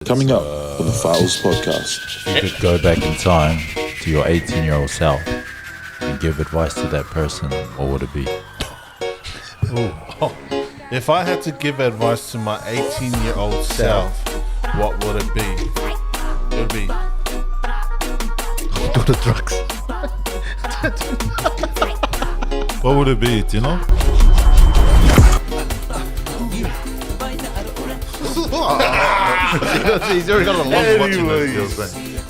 Coming up on the Files podcast. If you could go back in time to your 18-year-old self and give advice to that person, what would it be? If I had to give advice to my 18-year-old self, what would it be? It would be Do the drugs. What would it be? Do you know? He's already got a long watching this.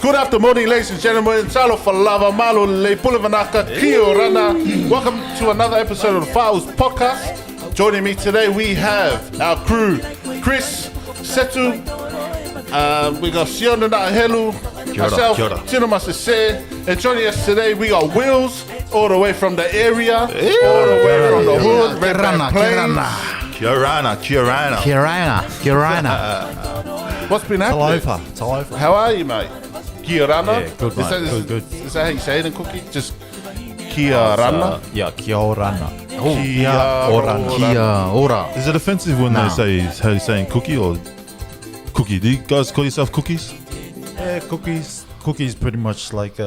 Good afternoon, ladies and gentlemen. Talo falava malo le pulevanaka kia rana. Welcome to another episode of the Files podcast. Joining me today, we have our crew: Chris, Setu, we got Siona Helu, myself, Tino Masese, and joining us today, we got Wills, all the way from the area, all the way from the hood, Red Bank Plains. Kirana. What's been happening? Talofa. How are you, mate? Kia rana? Yeah, good, mate. Good. Is that how you say it in Cookie? Just kia rana? Yeah, kia orana. Kia ora. Is it offensive when they say how you saying cookie or cookie? Do you guys call yourself cookies? Yeah, cookies pretty much like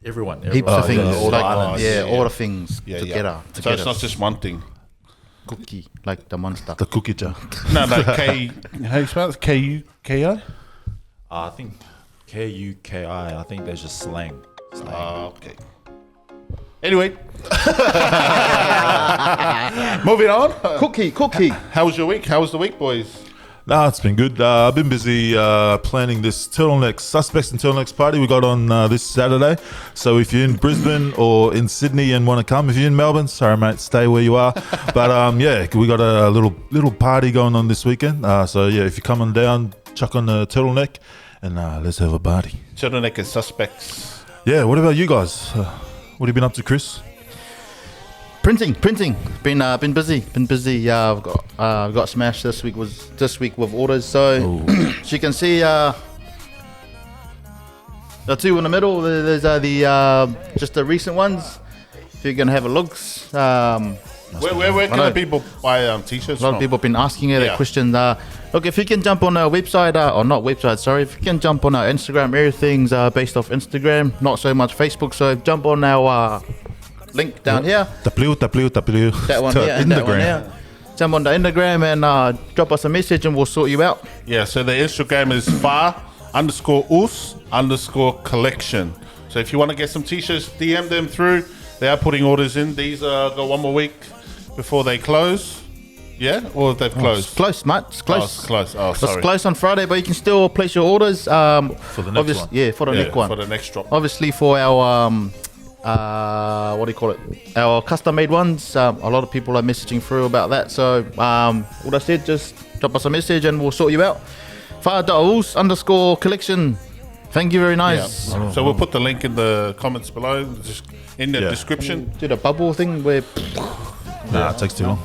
everyone. Heaps of things. All the Like, islands. all the things together. So it's not just one thing. Cookie, like the monster. The cookie jar. No, K. How you spell it? K-U-K-I? I think K-U-K-I. I think that's just slang. Okay. Anyway. Moving on. Cookie. How was your week? How was the week, boys? No, it's been good. I've been busy planning this Suspects and Turtlenecks party we got on this Saturday. So if you're in Brisbane or in Sydney and want to come, if you're in Melbourne, sorry mate, stay where you are. But yeah, we got a little party going on this weekend. So yeah, if you're coming down, chuck on the turtleneck and let's have a party. Turtleneck and Suspects. Yeah, what about you guys? What have you been up to, Chris? Printing. Been busy. I've got smashed this week with orders. So as you can see, the two in the middle. There's just the recent ones. If you're gonna have a look, Where can people buy t-shirts a lot from? of people have been asking that question. Look, if you can jump on our website, or not website, sorry, if you can jump on our Instagram, everything's based off Instagram, not so much Facebook. So jump on our link down here. That one here, and that one here. Jump on the Instagram and drop us a message and we'll sort you out. Yeah, so the Instagram is far_us_collection. So if you want to get some t-shirts, DM them through. They are putting orders in. These got one more week before they close. Yeah? Or they've closed? It's close, mate. It's close. Oh, it's close. Oh, sorry. It's close on Friday, but you can still place your orders. For the next one. Yeah, for the next one. For the next drop. Obviously for our what do you call it? Our custom made ones. A lot of people are messaging through about that. So what I said, just drop us a message and we'll sort you out. far_collection. Thank you, very nice. Yeah. So we'll put the link in the comments below, just in the description. Do the bubble thing where Nah, it takes too long.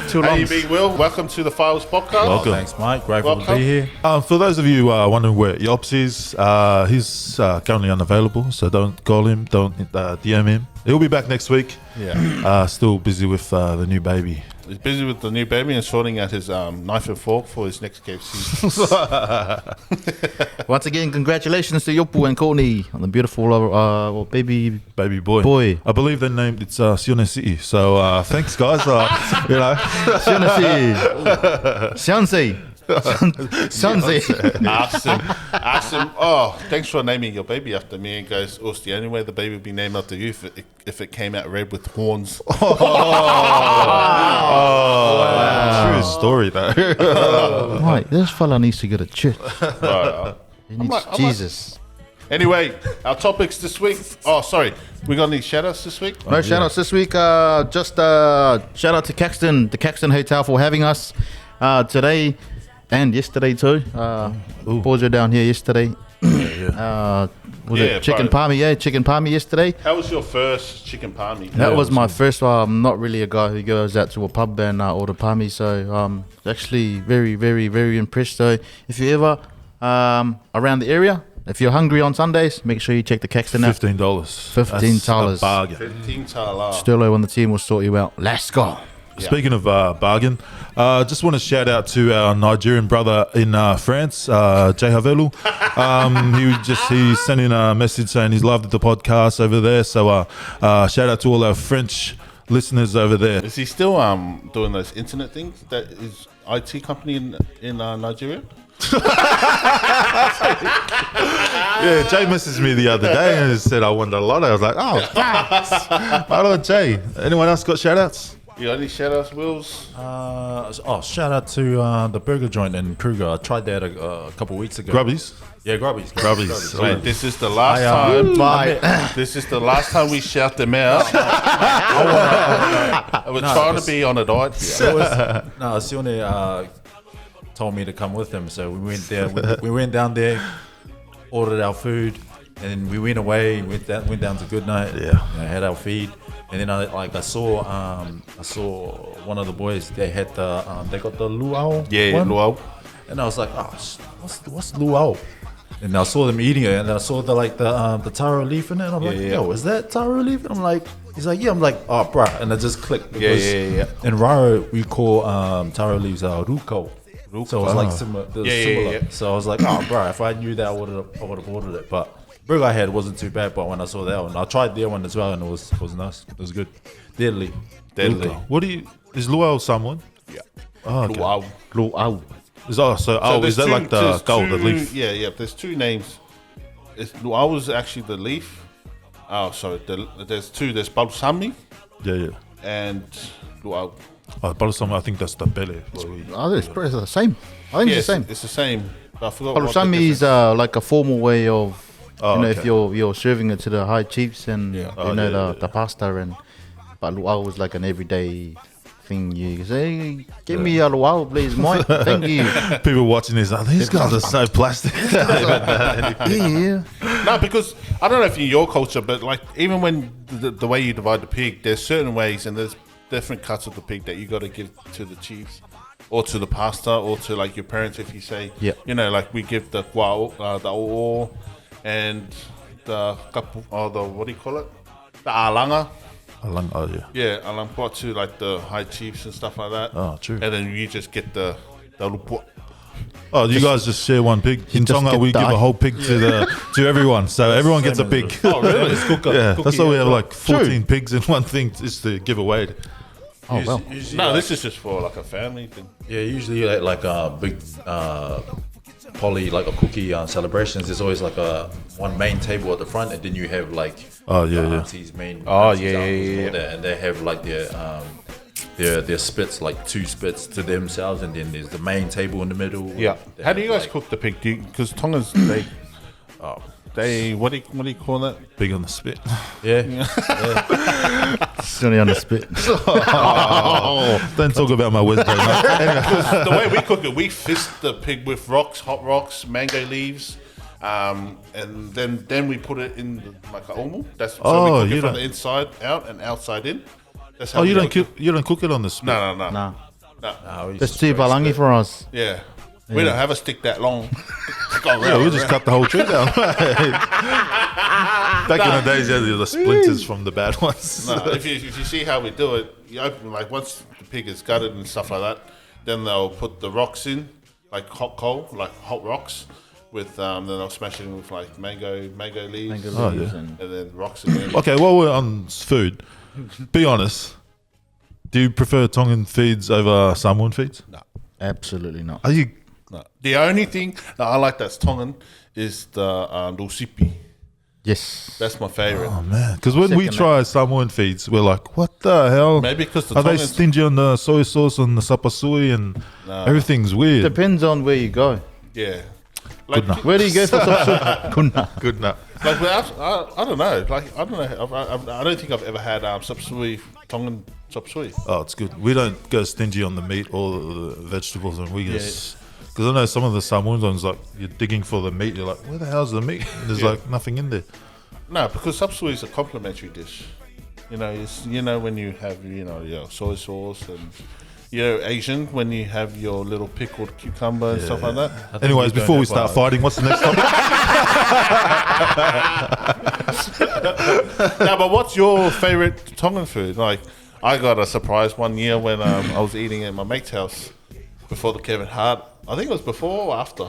too long. How you be, Will? Welcome to the Files podcast. Welcome. Thanks, Mike. Grateful Welcome. to be here. For those of you wondering where Yops is, he's currently unavailable, so don't call him, don't DM him. He'll be back next week. Yeah. Still busy with the new baby. He's busy with the new baby and sorting out his knife and fork for his next KFC. Once again, congratulations to Yopu and Courtney on the beautiful baby boy. I believe they named it's Sione City. So thanks, guys. Shansi. Asked him, oh, thanks for naming your baby after me. And goes, oh, it's the only way the baby would be named after you if it came out red with horns. True story, though. Right, this fella needs to get a church. He needs Jesus. Anyway, our topics this week. Oh, sorry. We got any shout-outs this week? No shout-outs this week. Just shout out to Caxton, the Caxton Hotel for having us today and yesterday too. Boys were down here yesterday. Was it chicken palmy? Yeah, chicken palmy yesterday. How was your first chicken palmy? That was my first one. I'm not really a guy who goes out to a pub and order palmy, so actually very, very, very impressed. So if you ever around the area, if you're hungry on Sundays, make sure you check the Caxton out. $15. $15. That's a bargain. $15. Sterlo on the team will sort you out. Let's go. Speaking of bargain, just want to shout out to our Nigerian brother in France, Jay Havelu. He sent in a message saying he's loved the podcast over there. So shout out to all our French listeners over there. Is he still doing those internet things? That is IT company in Nigeria? Yeah, Jay messaged me the other day and said I won a lot. I was like, oh, thanks. Right on, Jay. Anyone else got shout outs? You got any shout outs, Wills? Shout out to the burger joint in Kruger. I tried that a couple weeks ago. Grubbies? Yeah, Grubbies. Wait, this is the last time. This is the last time we shout them out. We're trying to be on a diet here. Sione told me to come with him, so we went there. We went down there, ordered our food, and we went away. Went down to Goodnight. Had our feed, and then I saw one of the boys. They had they got the luau. Yeah, luau. And I was like, oh, what's luau? And I saw them eating it, and I saw the taro leaf in it. And I'm like, yo, is that taro leaf? And I'm like, he's like, yeah. I'm like, oh, bruh. And I just clicked because in Raro we call taro leaves ruko. So it was like similar. Yeah. So I was like, oh, bro, if I knew that, I would have ordered it. But burger I had wasn't too bad. But when I saw that one, I tried their one as well, and it was nice. It was good. Deadly. What is luau someone? Yeah. Oh, okay. Luau. Is that like the gold, the leaf? Yeah. There's two names. Luau was actually the leaf. Oh, sorry. There's two. There's balsami. Yeah. And luau. Balsam, I think that's the belly. It's the same. I think it's the same. It's the same. I forgot. Balsami is like a formal way of, if you're serving it to the high chiefs and the pasta but luau was like an everyday thing. You say, give me a luau, please, Mike. Thank you. People watching this, these guys are so plastic. Yeah. No, because I don't know if in your culture, but like even when the way you divide the pig, there's certain ways and there's different cuts of the pig that you got to give to the chiefs or to the pastor or to like your parents. If you say, like we give the guau, the o, and the kapu, or the, what do you call it? The alanga. Yeah, alanga to like the high chiefs and stuff like that. Oh, true. And then you just get the lupu. Oh, you guys just share one pig. In Tonga, we give a whole pig to everyone, so everyone gets a pig. Oh, really? Yeah, that's why we have like 14 pigs in one thing, just to give away. Oh, well. This is just for like a family thing. Yeah, usually like a big poly, like a cookie celebrations. There's always like one main table at the front, and then you have like aunties, main. And they have like their spits, like two spits to themselves, and then there's the main table in the middle. Yeah. How do you guys cook the pig? Because Tongans they what do you call that? Big on the spit. Yeah. Still on the spit. Don't talk about my wisdom. The way we cook it, we fist the pig with hot rocks, mango leaves, and then we put it in like a omu. That's so we cook it from the inside out and outside in. That's how you don't cook it on the spit. No. That's too balangi for us. Yeah. We don't have a stick that long. We just cut the whole tree down. Back in the days, the splinters from the bad ones. No, if you see how we do it, you open, like once the pig is gutted and stuff like that, then they'll put the rocks in, like hot coal, like hot rocks, with then they'll smash it in with like mango leaves, and then rocks in there. Okay, while we're on food, be honest. Do you prefer Tongan feeds over Samoan feeds? No, absolutely not. Are you? No. The only thing that I like that's Tongan is the lusipi. Yes, that's my favorite. Oh man, because when we try Samoan feeds, we're like, what the hell? Maybe because are they stingy on the soy sauce and the sapasui and everything's weird? Depends on where you go. Yeah. Like, where do you go for sapasui? Good enough. Like I don't know. Like I don't know. I don't think I've ever had sapasui, Tongan sapasui. Oh, it's good. We don't go stingy on the meat or the vegetables, and we just. Because I know some of the Samoan ones, like you're digging for the meat, you're like, where the hell's the meat? And there's like nothing in there. No, because sapasui is a complimentary dish. It's when you have your soy sauce and Asian when you have your little pickled cucumber and stuff like that. Anyways, before we start fighting, what's the next topic? No, but what's your favorite Tongan food? Like, I got a surprise one year when I was eating at my mate's house before the Kevin Hart. I think it was before or after.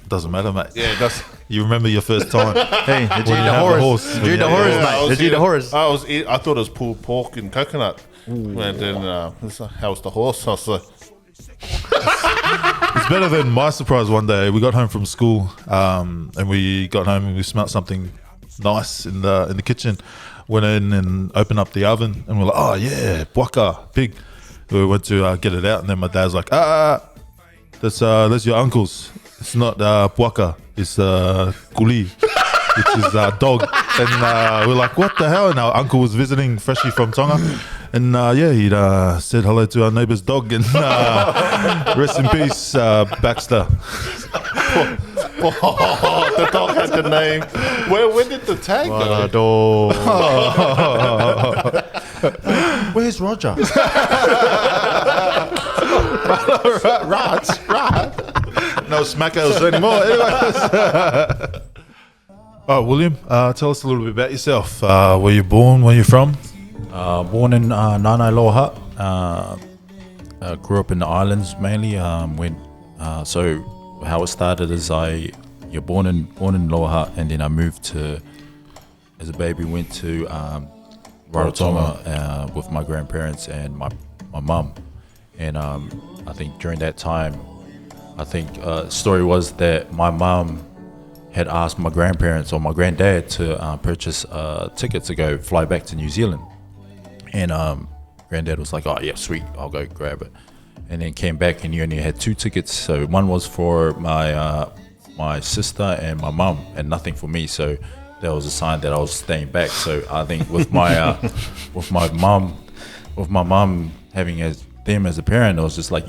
Doesn't matter, mate. Yeah, that's. You remember your first time. Hey, did you eat you the have the horse. horse? Did you eat the horse, mate? Did you eat the horse? I thought it was pulled pork and coconut. And then how's the horse? I was like, It's better than my surprise one day. We got home from school, and we got home and we smelled something nice in the kitchen. Went in and opened up the oven, and we're like, oh yeah, puaka, pig. We went to get it out, and then my dad's like, that's your uncle's. It's not puaka, it's kuli, which is dog. And we're like, what the hell? And our uncle was visiting freshly from Tonga. And he'd said hello to our neighbour's dog. And rest in peace, Baxter. the dog had the name. Where did the tag go? Where's Roger? Right. No smackos anymore. Anyways. Oh, William, tell us a little bit about yourself. Where you born? Where you from? Born in Nanailoha. Grew up in the islands mainly. So how it started is you're born in Loha, and then I moved to, as a baby, went to Rarotonga with my grandparents and my mum. And I think during that time, the story was that my mum had asked my grandparents or my granddad to purchase a ticket to fly back to New Zealand. And granddad was like, oh yeah, sweet, I'll go grab it. And then came back and he only had 2 tickets. So one was for my sister and my mum, and nothing for me. So that was a sign that I was staying back. So I think with my with my mum having them as a parent, it was just like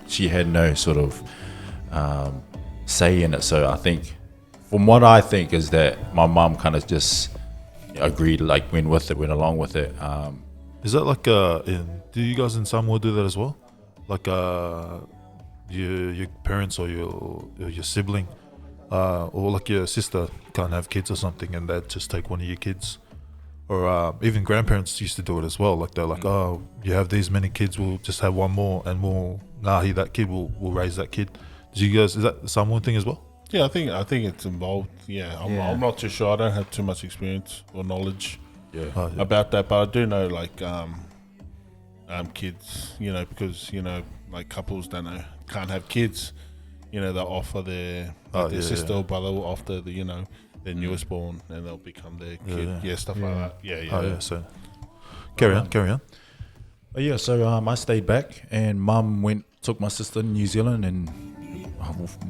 she had no sort of say in it. So I think, from what I think, is that my mum kind of just agreed, like went along with it. Is that like do you guys in Samoa do that as well? Like your parents or your sibling or like your sister can't have kids or something, and they'd just take one of your kids, or even grandparents used to do it as well. Like they're like, oh, you have these many kids, we'll just have one more, and we'll that kid will raise that kid. Do you guys, is that the Samoan thing as well? Yeah, I think it's involved. Yeah, I'm not too sure. I don't have too much experience or knowledge about that, but I do know like kids, because like couples can't have kids. They'll offer their sister or brother will offer their newest born, and they'll become their kid. Stuff like that. Yeah. So carry on. So I stayed back, and mum took my sister to New Zealand, and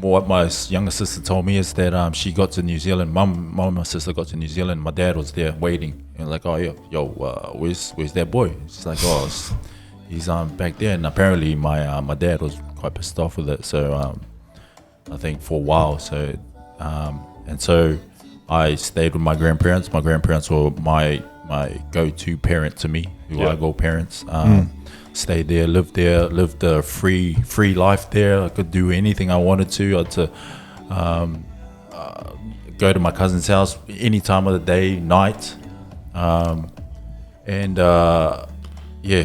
what my younger sister told me is that she got to New Zealand. Mum and my sister got to New Zealand. My dad was there waiting, and like, oh yo, where's that boy? She's like, oh, he's back there. And apparently my dad was quite pissed off with it. So I think for a while. So and so I stayed with my grandparents. My grandparents were my go-to parent to me, I go parents. Stayed there, lived a free life there. I could do anything I wanted to. I had to go to my cousin's house any time of the day, night,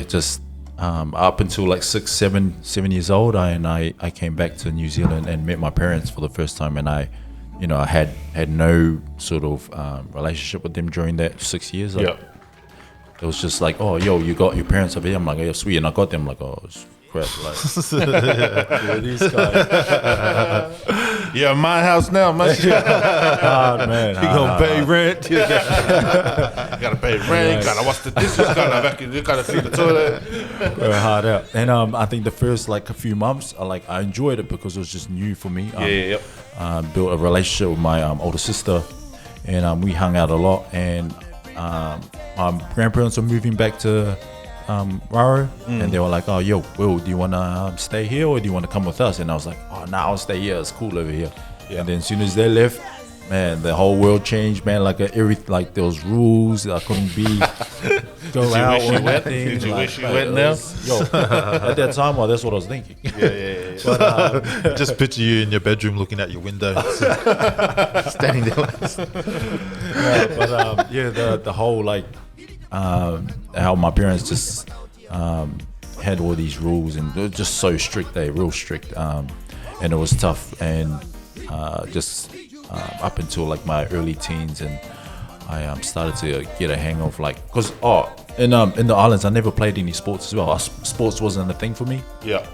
just up until like 7 years old. I came back to New Zealand and met my parents for the first time, and I had no sort of relationship with them during that 6 years. It was just like, oh, yo, you got your parents over here. I'm like, oh, sweet. And I got them like, oh, it's crap. Like, these guys. Yeah, my house now, man. Man. You gonna pay rent? You gotta pay rent. You gotta wash the dishes. You gotta feed the toilet. Very hard out. And I think the first like a few months, I enjoyed it because it was just new for me. Built a relationship with my older sister, and we hung out a lot. And my grandparents were moving back to Raro, and they were like, oh, yo, Will, do you want to stay here or do you want to come with us? And I was like, oh, nah, I'll stay here. It's cool over here. And then as soon as they left, man, the whole world changed, man. Like there was rules. I couldn't go out or anything. Did you wish you went now? At that time, that's what I was thinking. Yeah. But, just picture you in your bedroom looking out your window, Standing there. The whole how my parents just had all these rules, and they were just so strict. They real strict, and it was tough. And just up until like my early teens, and I started to get a hang of like, cause in the islands I never played any sports as well. Sports wasn't a thing for me. Yeah.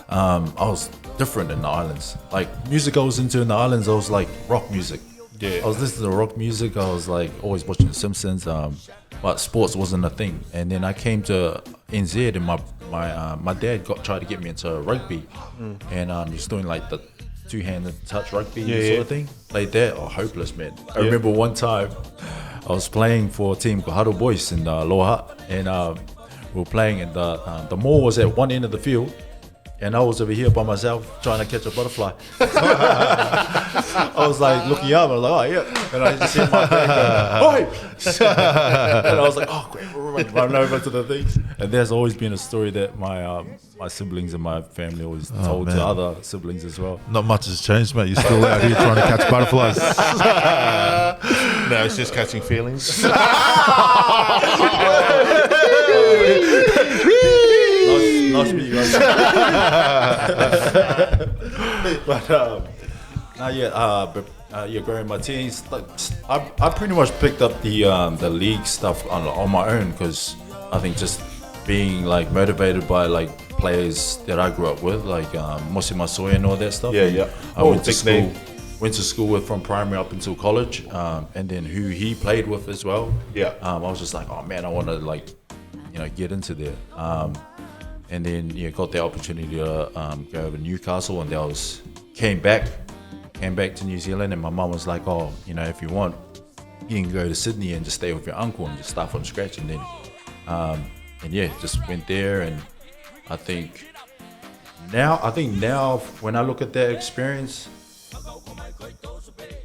I was different in the islands. Like music I was into in the islands, I was like rock music. Yeah. I was listening to rock music. I was like always watching The Simpsons. But sports wasn't a thing. And then I came to NZ, and my dad tried to get me into rugby, and he was doing like the two-handed touch rugby sort of thing. Played that, hopeless, man. I remember one time I was playing for a team called Huddle Boys in Loha, and we were playing, and the mall was at one end of the field, and I was over here by myself trying to catch a butterfly. I was like looking up, and I was like, oh yeah, and I just hit my dad go, oi! And I was like, oh great, run over to the things. And there's always been a story that my siblings and my family always told to other siblings as well. Not much has changed, mate. You're still out here trying to catch butterflies. No, it's just catching feelings. Nice to meet you guys. But growing my teens, like, I pretty much picked up the league stuff on my own, because I think just being like motivated by like players that I grew up with, like Mosi Masoya and all that stuff. Yeah. I went to school with from primary up until college, and then who he played with as well. Yeah. I was just like, oh man, I want to like, get into there. And then got the opportunity to go over to Newcastle, and came back to New Zealand, and my mum was like, oh, if you want, you can go to Sydney and just stay with your uncle and just start from scratch. And then just went there. And I think now when I look at that experience,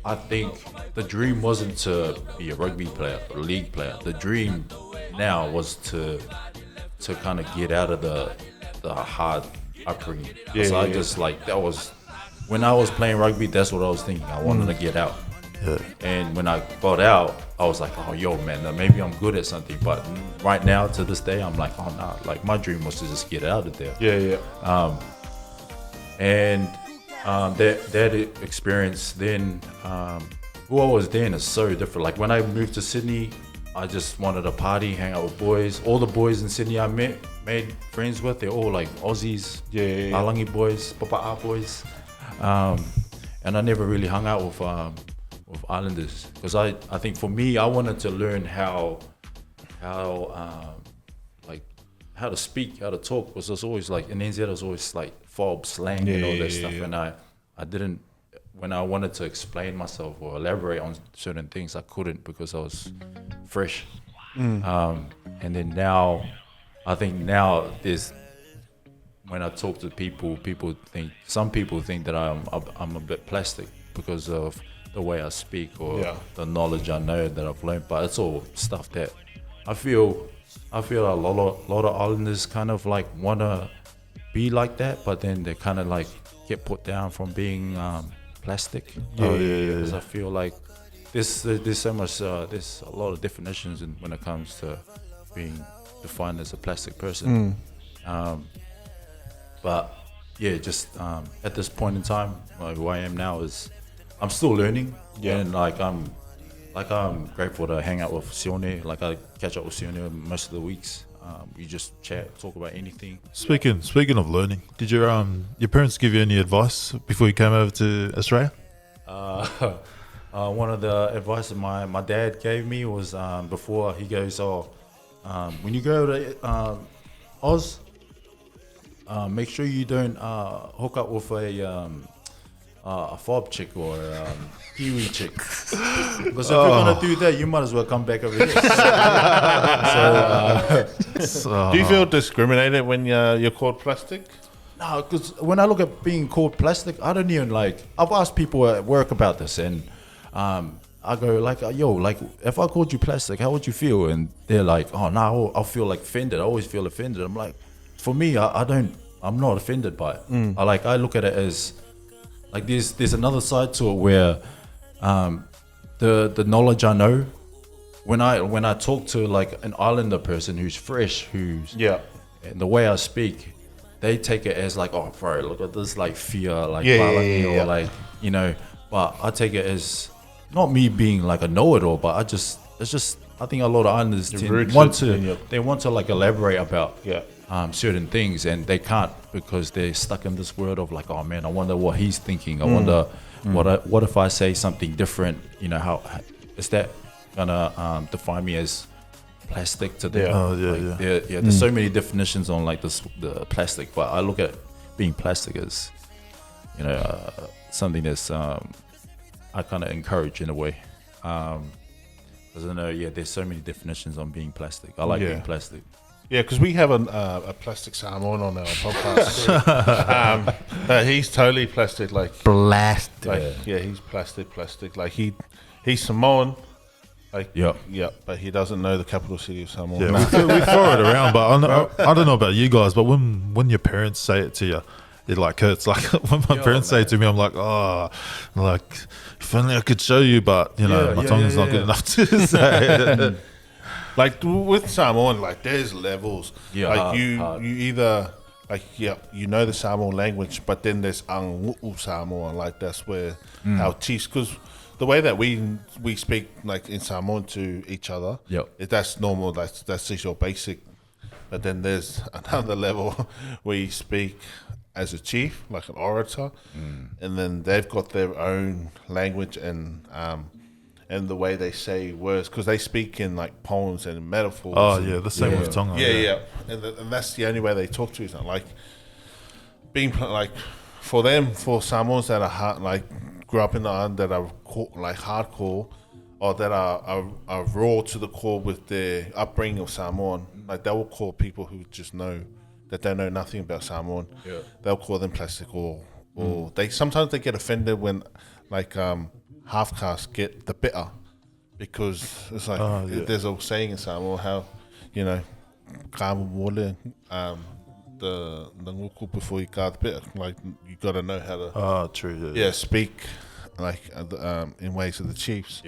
I think the dream wasn't to be a rugby player, a league player. The dream now was to kind of get out of the hard upbringing. So I just like, that was when I was playing rugby, that's what I was thinking. I wanted to get out. Yeah. And when I got out, I was like, oh yo man, maybe I'm good at something. But right now to this day, I'm like, oh nah, like my dream was to just get out of there. That experience then, who I was then is so different. Like when I moved to Sydney, I just wanted to party, hang out with boys. All the boys in Sydney I made friends with, they're all like Aussies, Alangi boys, Papa'a boys. And I never really hung out with Islanders, because I think for me, I wanted to learn how to speak, how to talk, because there's always like in NZ there's always like fob slang and all that stuff, and I didn't, when I wanted to explain myself or elaborate on certain things, I couldn't, because I was fresh. And then now, I think now there's, when I talk to people, some people think that I'm a bit plastic because of the way I speak or the knowledge I know that I've learned, but it's all stuff that I feel a lot of Islanders kind of like want to be like that, but then they kind of like get put down from being plastic. Because I feel like there's so much, there's a lot of definitions when it comes to being defined as a plastic person. But yeah, just at this point in time, who I am now is I'm still learning, and like I'm grateful to hang out with Sione. Like I catch up with Sione most of the weeks. We just chat, talk about anything. Speaking of learning, did your parents give you any advice before you came over to Australia? One of the advice that my dad gave me was before he goes, when you go to Oz, make sure you don't hook up with a fob chick or a Kiwi chick, because if you're gonna do that, you might as well come back over here. Do you feel discriminated when you're called plastic? No, because when I look at being called plastic, I don't even like. I've asked people at work about this, and I go like, yo, like if I called you plastic, how would you feel? And they're like, oh no, I'll feel like offended. I always feel offended. I'm like, for me, I'm not offended by it. I look at it as like there's another side to it where the knowledge I know when I talk to like an islander person who's fresh, and the way I speak, they take it as like, oh, bro, look at this, like fear, like or like, you know. But I take it as not me being like a know-it-all, but I think a lot of islanders want to like elaborate about certain things, and they can't because they're stuck in this world of like, oh man, I wonder what he's thinking. I wonder what if I say something different? You know, how is that gonna define me as plastic to them? There's so many definitions on like the plastic, but I look at being plastic as, you know, something that's I kind of encourage in a way. Because I know, there's so many definitions on being plastic. I like being plastic. Yeah, because we have a plastic Samoan on our podcast. He's totally plastic, like Blasted. like he's plastic. Like he's Samoan. Like, but he doesn't know the capital city of Samoa. Yeah, we throw it around, but I don't know about you guys, but when your parents say it to you, it like hurts. Like when my parents say it to me, I'm like, oh, like if only I could show you, but you know, my tongue's not good enough to say it. Like with Samoan, like there's levels. Like you either like you know the Samoan language, but then there's Angu'u Samoan. Like that's where our chiefs, because the way that we speak like in Samoan to each other, that's normal. That's just your basic. But then there's another level where you speak as a chief, like an orator, and then they've got their own language and the way they say words, because they speak in like poems and metaphors. Oh yeah, the same with Tongan. And that's the only way they talk to each other. Like being like for them, for Samoans that are hard, like grew up in the island, that are like hardcore, or that are raw to the core with their upbringing of Samoan, like they will call people who just know that they know nothing about Samoan. They'll call them plastic, or they sometimes they get offended when like half castes get the bitter, because it's like there's a saying in Samoa how, you know, the nguku before you got the bitter, like you got to know how to speak like in ways of the chiefs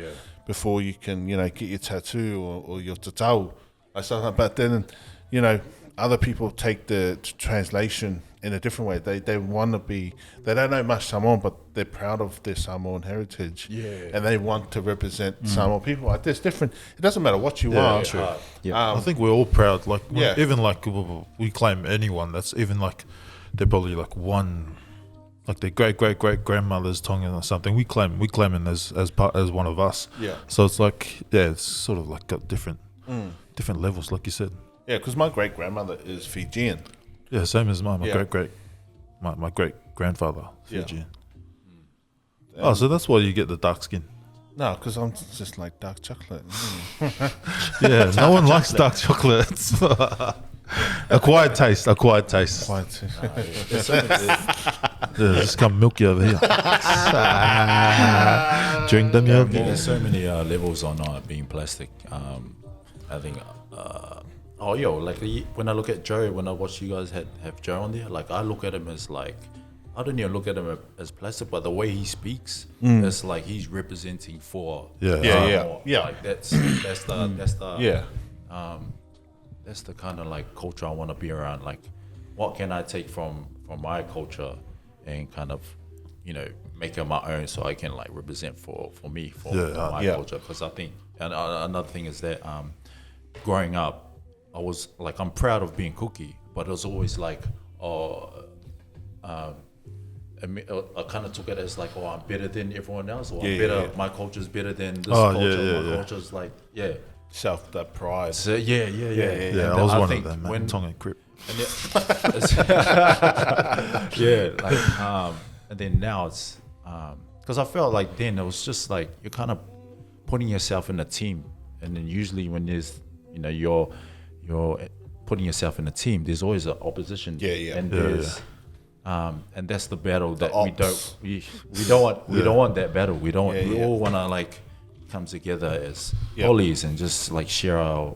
before you can, you know, get your tattoo or your tatau, like something. But then, you know, other people take the translation in a different way. They want to be, they don't know much Samoan, but they're proud of their Samoan heritage, and they want to represent Samoan people. Like there's different. It doesn't matter what you are. I think we're all proud. Like even like we claim anyone that's even like they're probably like one, like their great grandmother's Tongan or something. We claim them as one of us. So it's like it's sort of like got different levels, like you said. Yeah, because my great grandmother is Fijian. Yeah, same as mine. My great grandfather Fijian. Oh, so that's why you get the dark skin. No, because I'm just like dark chocolate. Yeah, no one likes dark chocolates. Acquired taste. Just come milky over here. Drink them, yeah. There's so many levels on being plastic. I think. Like when I look at Joe, when I watch you guys have Joe on there, like I look at him as like, I don't even look at him as plastic, but the way he speaks, it's like he's representing for Like that's the kind of like culture I want to be around. Like, what can I take from my culture and kind of, you know, make it my own, so I can like represent for me for my culture. Because I think, and another thing is that growing up, I was like, I'm proud of being Cookie, but it was always like, I kind of took it as like, I'm better than everyone else, or I'm better. My culture's better than this culture. My culture's like, self, that pride. So yeah. I was one of them, man. Tongan Crip. And then now it's because I felt like then it was just like you're kind of putting yourself in a team, and then usually when there's, you know, you're putting yourself in a team, there's always an opposition. And there's and that's the battle that we don't want that battle. We all want to like come together as polys and just like share our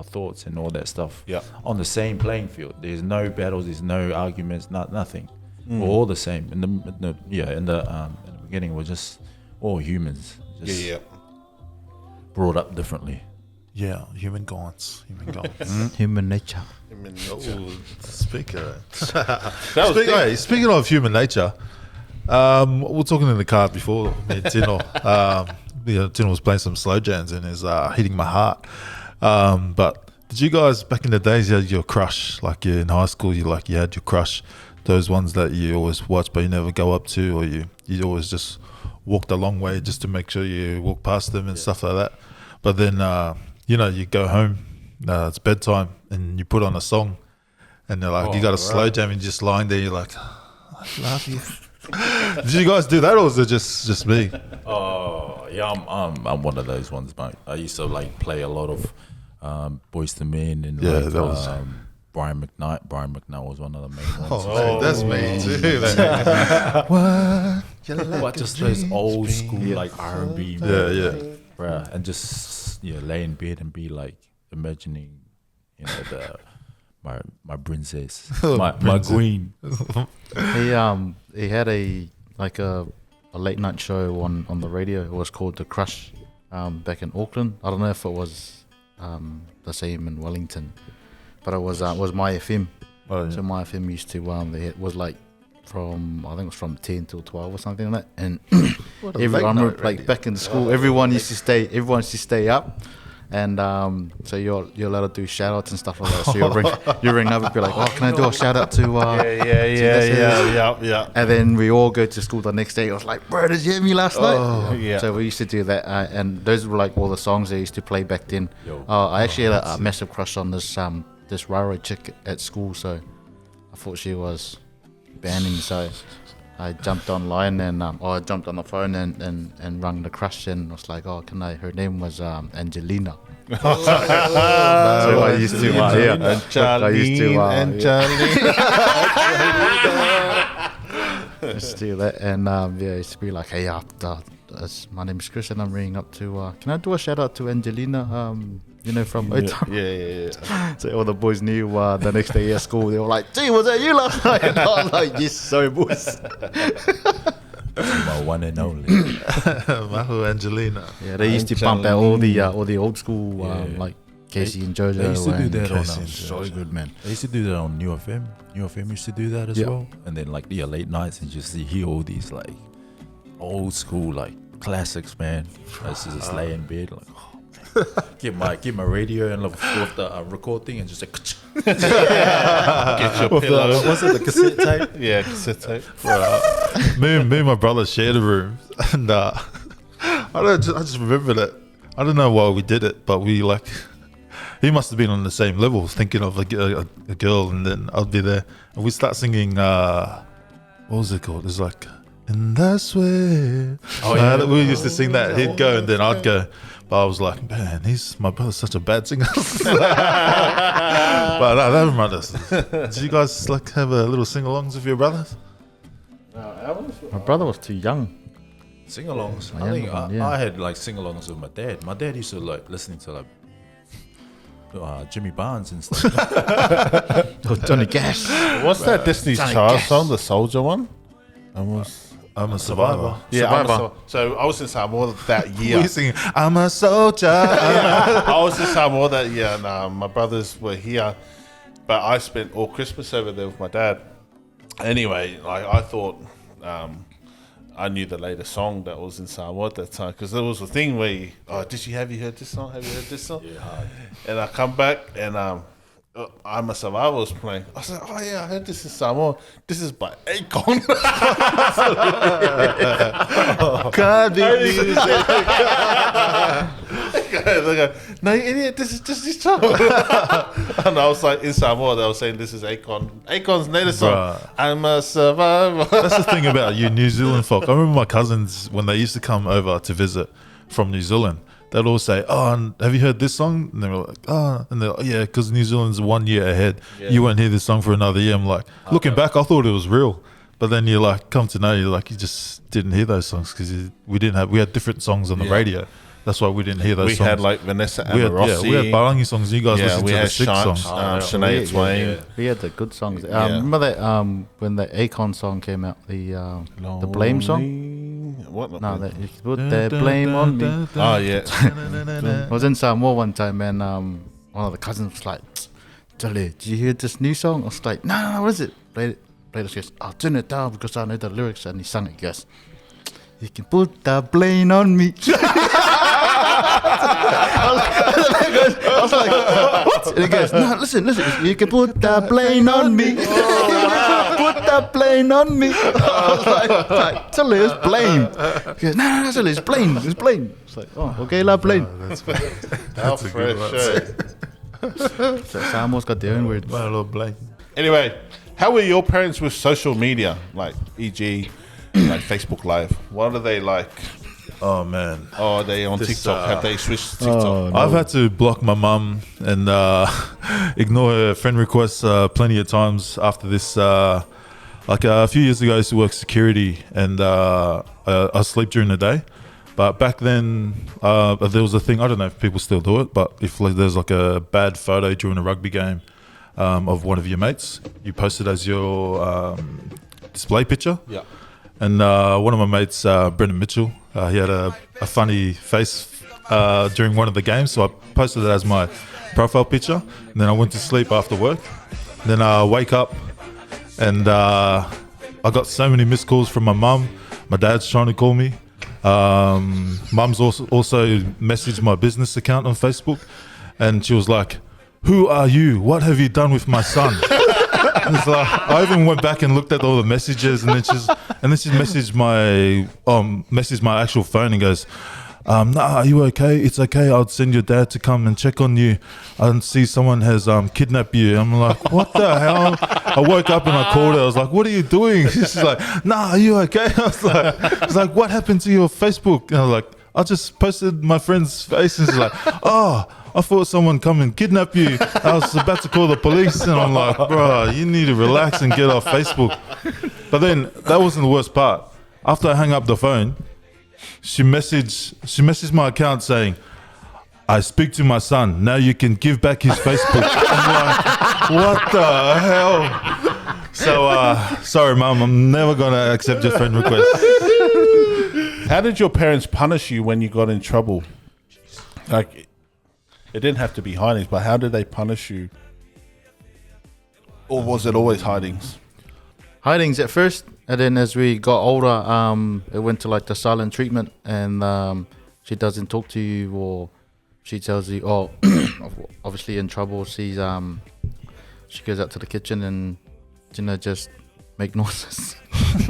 thoughts and all that stuff on the same playing field. There's no battles, there's no arguments, nothing. We're all the same. In the beginning, we're just all humans, just brought up differently. Yeah, human gaunts. Human nature. Speaking of human nature, we were talking in the car before, me and Tino. Tino was playing some slow jams and is hitting my heart. But did you guys, back in the days, you had your crush, like in high school, you had your crush, those ones that you always watch but you never go up to, or you always just walked a long way just to make sure you walk past them and stuff like that. But then, you go home, it's bedtime, and you put on a song, and they're like, you got a slow jam, and you're just lying there, you're like, I love you. Did you guys do that, or was it just me? Oh yeah, I'm one of those ones, mate. I used to like play a lot of Boys to Men and that was Brian McKnight. Brian McKnight was one of the main ones. Oh, that's me too. What just those old school like R&B, bruh, and just lay in bed and be like imagining, my princess, my queen. He had a late night show on the radio. It was called The Crush, back in Auckland. I don't know if it was the same in Wellington, but it was My FM. Oh, yeah. So My FM used to it was like from 10 till 12 or something like that. And back in school, everyone used to stay up. And so you're allowed to do shout outs and stuff like that. So you ring up and be like, oh, can I do a shout out to Yeah. And then we all go to school the next day. I was like, bro, did you hear me last night? Yeah. So we used to do that, and those were like all the songs they used to play back then. I actually had a massive crush on this Raro chick at school, so I thought she was banning. So I jumped online and I jumped on the phone and rang the crush and was like, oh, can I? Her name was Angelina. So I used to, just do that, and I used to be like, hey, my name is Chris, and I'm ringing up to. Can I do a shout out to Angelina? From Otago. Yeah. So all the boys knew. The next day at school, they were like, "Gee, was that you last night?" And I was like, "Yes, sorry, boys." My one and only. Mahu Angelina. Yeah, they used to pump out all the old school like Casey and JoJo. They used to do that on so good, man. They used to do that on New FM. New FM used to do that as well. And then like late nights and just hear all these like old school like classics, man. I used to just lay in bed like, oh man. Get my radio and with the record thing and just like Get your pillow. was it the cassette tape? Yeah, cassette tape. Me and my brother shared a room, and I just remember that. I don't know why we did it, but we like. He must have been on the same level, thinking of a girl, and then I'd be there, and we start singing. What was it called? It's like, and that's where. We used to sing that. He'd go, and then I'd go. But I was like, man, my brother's such a bad singer. But no, that reminds us. Did you guys like have a little sing-alongs with your brothers? My brother was too young. Sing-alongs. My younger one, I had like sing-alongs with my dad. My dad used to like listening to like Jimmy Barnes and stuff. Johnny Cash. What's that Destiny's Child song, the Soldier one? I'm a survivor. Yeah, so I was in Samoa that year. We singing, I'm a soldier. I was in Samoa that year, and my brothers were here, but I spent all Christmas over there with my dad. Anyway, like I thought, I knew the latest song that was in Samoa at that time, because there was a thing where, have you heard this song? Have you heard this song? Yeah. And I come back and I'm a Survivor was playing. I was like, oh yeah, I heard this in Samoa. This is by Akon. Can't be music. They go, no, you idiot, this is just this song. And I was like, in Samoa, they were saying this is Akon's latest song. Bruh. I'm a survivor. That's the thing about you New Zealand folk. I remember my cousins, when they used to come over to visit from New Zealand, they'd all say, oh, and have you heard this song? And they were like, oh, and they're like, yeah, because New Zealand's 1 year ahead. Yeah. You won't hear this song for another year. I'm like, looking back, I thought it was real. But then you like come to know, you just didn't hear those songs because we had different songs on the radio. That's why we didn't hear those songs. We had like Vanessa Amorosi. We had Barangi songs. You guys listened to the sick songs. Shania Twain. We had the good songs. Remember that when the Akon song came out, the Blame song? What? No, that you can put the blame on me. Oh yeah. I was in Samoa one time, and one of the cousins was like, "Jolly, did you hear this new song?" I was like, "No, what is it?" Played it. He goes, "I'll turn it down because I know the lyrics," and he sang it. He goes, "You can put the blame on me." I was like, "What?" And he goes, "No, listen. You can put the blame on me." Put the blame on me. I was like, "Tell it's blame." He goes, "No, it's blame. It's blame." It's like, "Oh, okay, la blame." How fresh. So Samoa's got their own word. My little blame. Anyway, how were your parents with social media, like e.g., like Facebook Live? What are they like? Oh man. Oh, are they on TikTok? Have they switched to TikTok? Oh, no. I've had to block my mum and ignore her friend requests plenty of times after this. Like a few years ago, I used to work security, and I sleep during the day. But back then, there was a thing. I don't know if people still do it, but if there's like a bad photo during a rugby game of one of your mates, you post it as your display picture. Yeah. And one of my mates, Brendan Mitchell, he had a funny face during one of the games, so I posted it as my profile picture. And then I went to sleep after work. Then I wake up, and I got so many missed calls from my mum. My dad's trying to call me. Mum's also messaged my business account on Facebook, and she was like, "Who are you? What have you done with my son?" It's like, I even went back and looked at all the messages, and then she messaged my actual phone and goes, "Nah, are you okay? It's okay. I'll send your dad to come and check on you. I see someone has kidnapped you." I'm like, "What the hell?" I woke up and I called her. I was like, "What are you doing?" She's like, "Nah, are you okay?" I was like, "What happened to your Facebook?" And I was like, "I just posted my friend's face." And she's like, "Oh, I thought someone come and kidnap you. I was about to call the police." And I'm like, "Bro, you need to relax and get off Facebook." But then that wasn't the worst part. After I hung up the phone, she messaged my account saying, "I speak to my son. Now you can give back his Facebook." I'm like, what the hell? So, sorry, Mum, I'm never going to accept your friend request. How did your parents punish you when you got in trouble? Like, it didn't have to be hidings, but how did they punish you? Or was it always hidings? Hidings at first, and then as we got older, it went to like the silent treatment, and she doesn't talk to you, or she tells you, oh, obviously in trouble. She goes out to the kitchen and just make noises.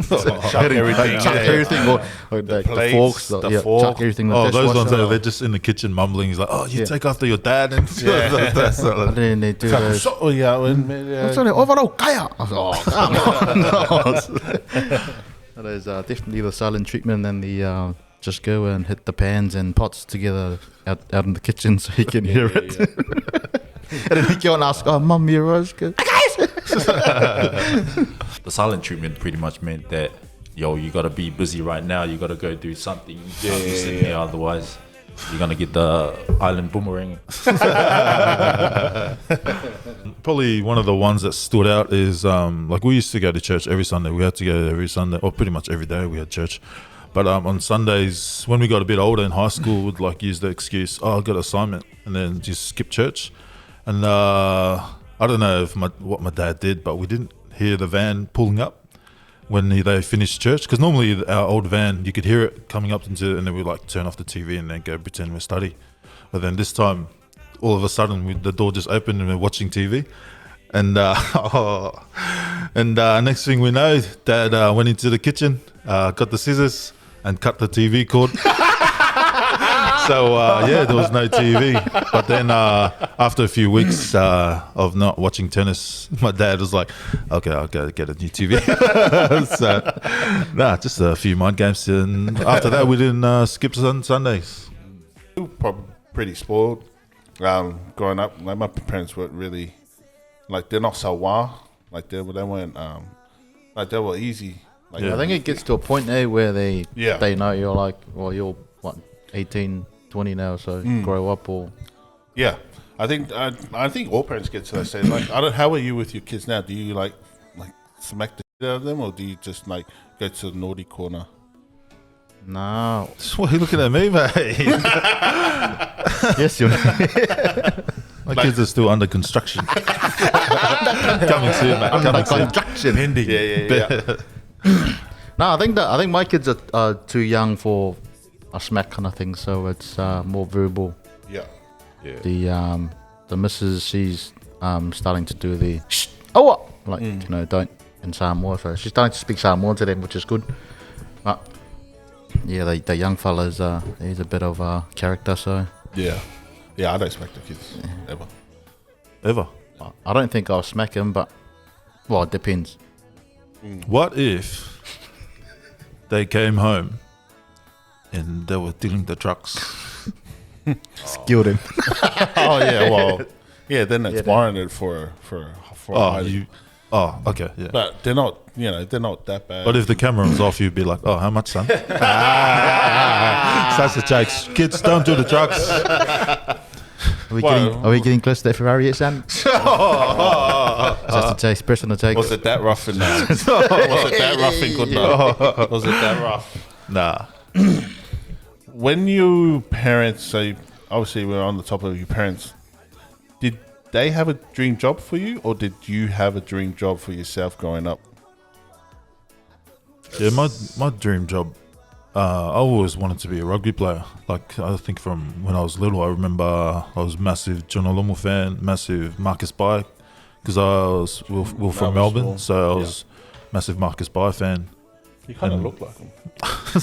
Chuck everything. Chuck everything, or the plates, forks, the fork. chuck everything. Oh, those ones, dishwasher. they're just in the kitchen mumbling. He's like, "Oh, you take after your dad." And And then they do those. Oh, yeah. I'm sorry, overall, kaya. I was like, oh, come on. There's definitely the silent treatment, and the just go and hit the pans and pots together out in the kitchen so he can hear it. And then he go and ask, "Oh, Mum, you're right." The silent treatment pretty much meant that, yo, you got to be busy right now. You got to go do something. You can't be sitting there, otherwise you're gonna get the island boomerang. Probably one of the ones that stood out is like we used to go to church every Sunday. We had to go every Sunday, or pretty much every day we had church. But on Sundays, when we got a bit older in high school, we'd like use the excuse, "Oh, I got an assignment," and then just skip church. And I don't know what my dad did, but we didn't hear the van pulling up when they finished church, because normally our old van, you could hear it coming up into, and then we'd like turn off the TV and then go pretend we're studying. But then this time, all of a sudden, the door just opened and we're watching TV. And next thing we know, Dad went into the kitchen, got the scissors and cut the TV cord. So there was no TV. But then after a few weeks of not watching tennis, my dad was like, "Okay, I'll go get a new TV." So just a few mind games, and after that we didn't skip Sundays. Probably pretty spoiled. Growing up, like my parents weren't really, like, they're not so wild. Like they weren't like they were easy. Like, I think it gets to a point there where they know you're like, well, you're what, 18, 20 now, so grow up, or yeah. I think all parents get to that stage. Like, how are you with your kids now? Do you like smack the shit out of them, or do you just like go to the naughty corner? No. What are you looking at me, mate? Yes, you. My kids are still under construction. Coming soon, mate. Coming soon. Construction. Pending. Yeah. No, I think my kids are too young for a smack kind of thing, so it's more verbal. Yeah. The missus, she's starting to do the shh, oh what, like you know, don't in Samoa, so she's starting to speak Samoan to them, which is good. But yeah, the young fella's he's a bit of a character, so Yeah. I don't smack the kids ever. Ever. I don't think I'll smack him, but well, it depends. What if they came home and they were dealing the trucks? Skilled him. Oh yeah, well, yeah. Then it's warranted for. Okay, yeah. But they're not, they're not that bad. But if the camera was off, you'd be like, "Oh, how much, son?" Such a joke. Kids, don't do the trucks. Are we getting close to that Ferrari yet, Sam? Just a taste, press on the take. Was it that rough in there? Was it that rough in Goodnight? Was it that rough? Nah. When you parents, so obviously we're on the top of your parents, did they have a dream job for you, or did you have a dream job for yourself growing up? Yeah, my dream job, I always wanted to be a rugby player. Like, I think from when I was little, I remember I was massive John Olomo fan, massive Marcus Bai, because we're from Melbourne, so I was massive Marcus Bai fan. You kind of look like him.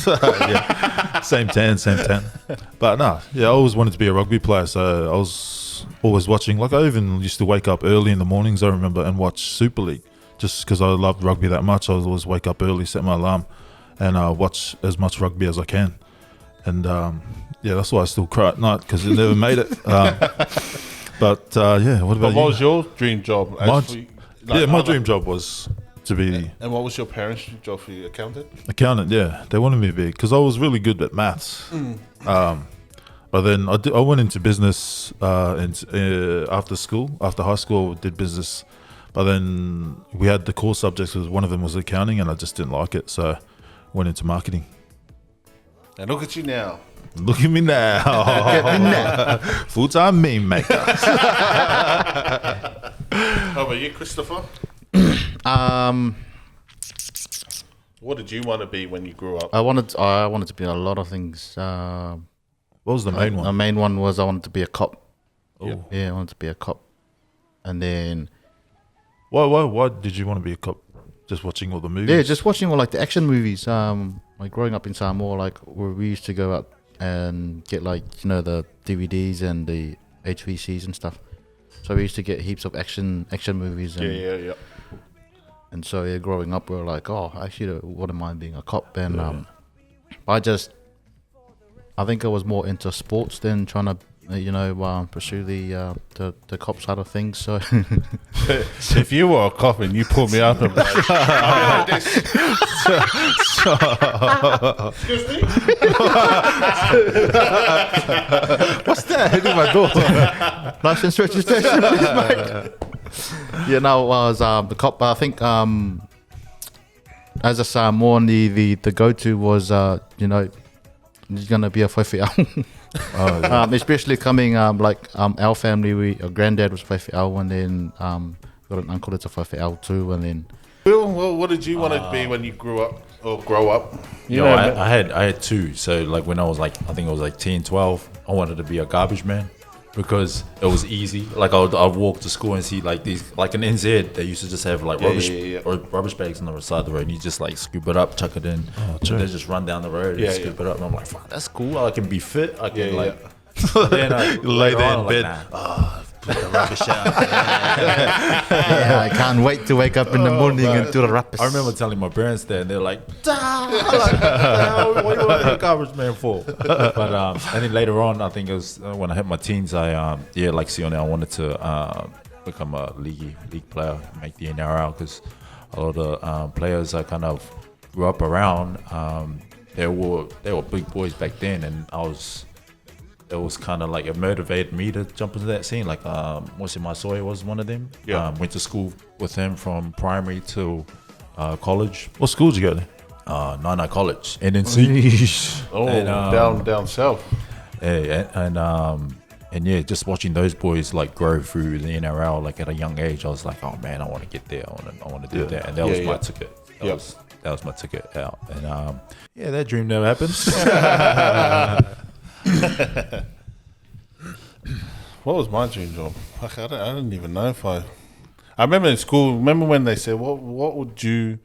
Yeah, same tan. But no, I always wanted to be a rugby player, so I was always watching. Like, I even used to wake up early in the mornings, I remember, and watch Super League, just because I loved rugby that much. I would always wake up early, set my alarm, and watch as much rugby as I can. And that's why I still cry at night, because it never made it. But what about you? What was your dream job? My dream job was to be... And what was your parents' job for you? Accountant? Accountant, yeah. They wanted me to be, because I was really good at maths. But then I went into business after school. After high school, I did business. But then we had the core subjects. One of them was accounting, and I just didn't like it, so went into marketing. And look at you now. Look at me now. Full-time meme maker. How about you, Christopher? What did you want to be when you grew up? I wanted to be a lot of things. What was the main one? The main one was I wanted to be a cop. Oh. Yeah, I wanted to be a cop. And then... Why did you want to be a cop? Just watching all the movies? Yeah, just watching all like the action movies. Like growing up in Samoa, like we used to go out and get like, the DVDs and the HVCs and stuff. So we used to get heaps of action movies. And, Yeah. And so growing up, we were like, oh, actually, wouldn't mind being a cop. And I think I was more into sports than trying to, pursue the cop side of things. So if you were a cop and you pulled me up and like, excuse me? what's that? Hitting my door. License registration, please, mate. Yeah, no, I was the cop. I think as a Samoan, the go-to was you're gonna be a whaiwhiau. Especially coming our family, our granddad was whaiwhiau, and then got an uncle that's a whaiwhiau too, and then. Well, what did you want to be when you grew up or grow up? I had two. So like when I was I think I was 10, 12, I wanted to be a garbage man. Because it was easy. Like I'd walk to school and see like these, like an NZ, they used to just have like rubbish bags on the side of the road, and you just like scoop it up, chuck it in, and they just run down the road and scoop it up. And I'm like, fuck, that's cool. I can be fit. I can Then I lay there in bed. Put the rubbish out. Yeah, I can't wait to wake up in the morning and do the rubbish. I remember telling my parents that, and they're like, what do you want to be a garbage man for? But and then later on, I think it was when I hit my teens, I like Sione, I wanted to become a league player, make the NRL, because a lot of the players I kind of grew up around, they were big boys back then, and it was kind of like it motivated me to jump into that scene. Like Mosi Masoe was one of them. Went to school with him from primary to college. What school did you go to? Nana College, NNC. Oh, And, down south. And yeah, just watching those boys like grow through the NRL like at a young age, I was like, oh man, I want to get there. I want to do that, and that was my ticket. That was my ticket out. And yeah, that dream never happened. What was my dream job? I don't even know if I remember in school. Remember when they said, "What would you,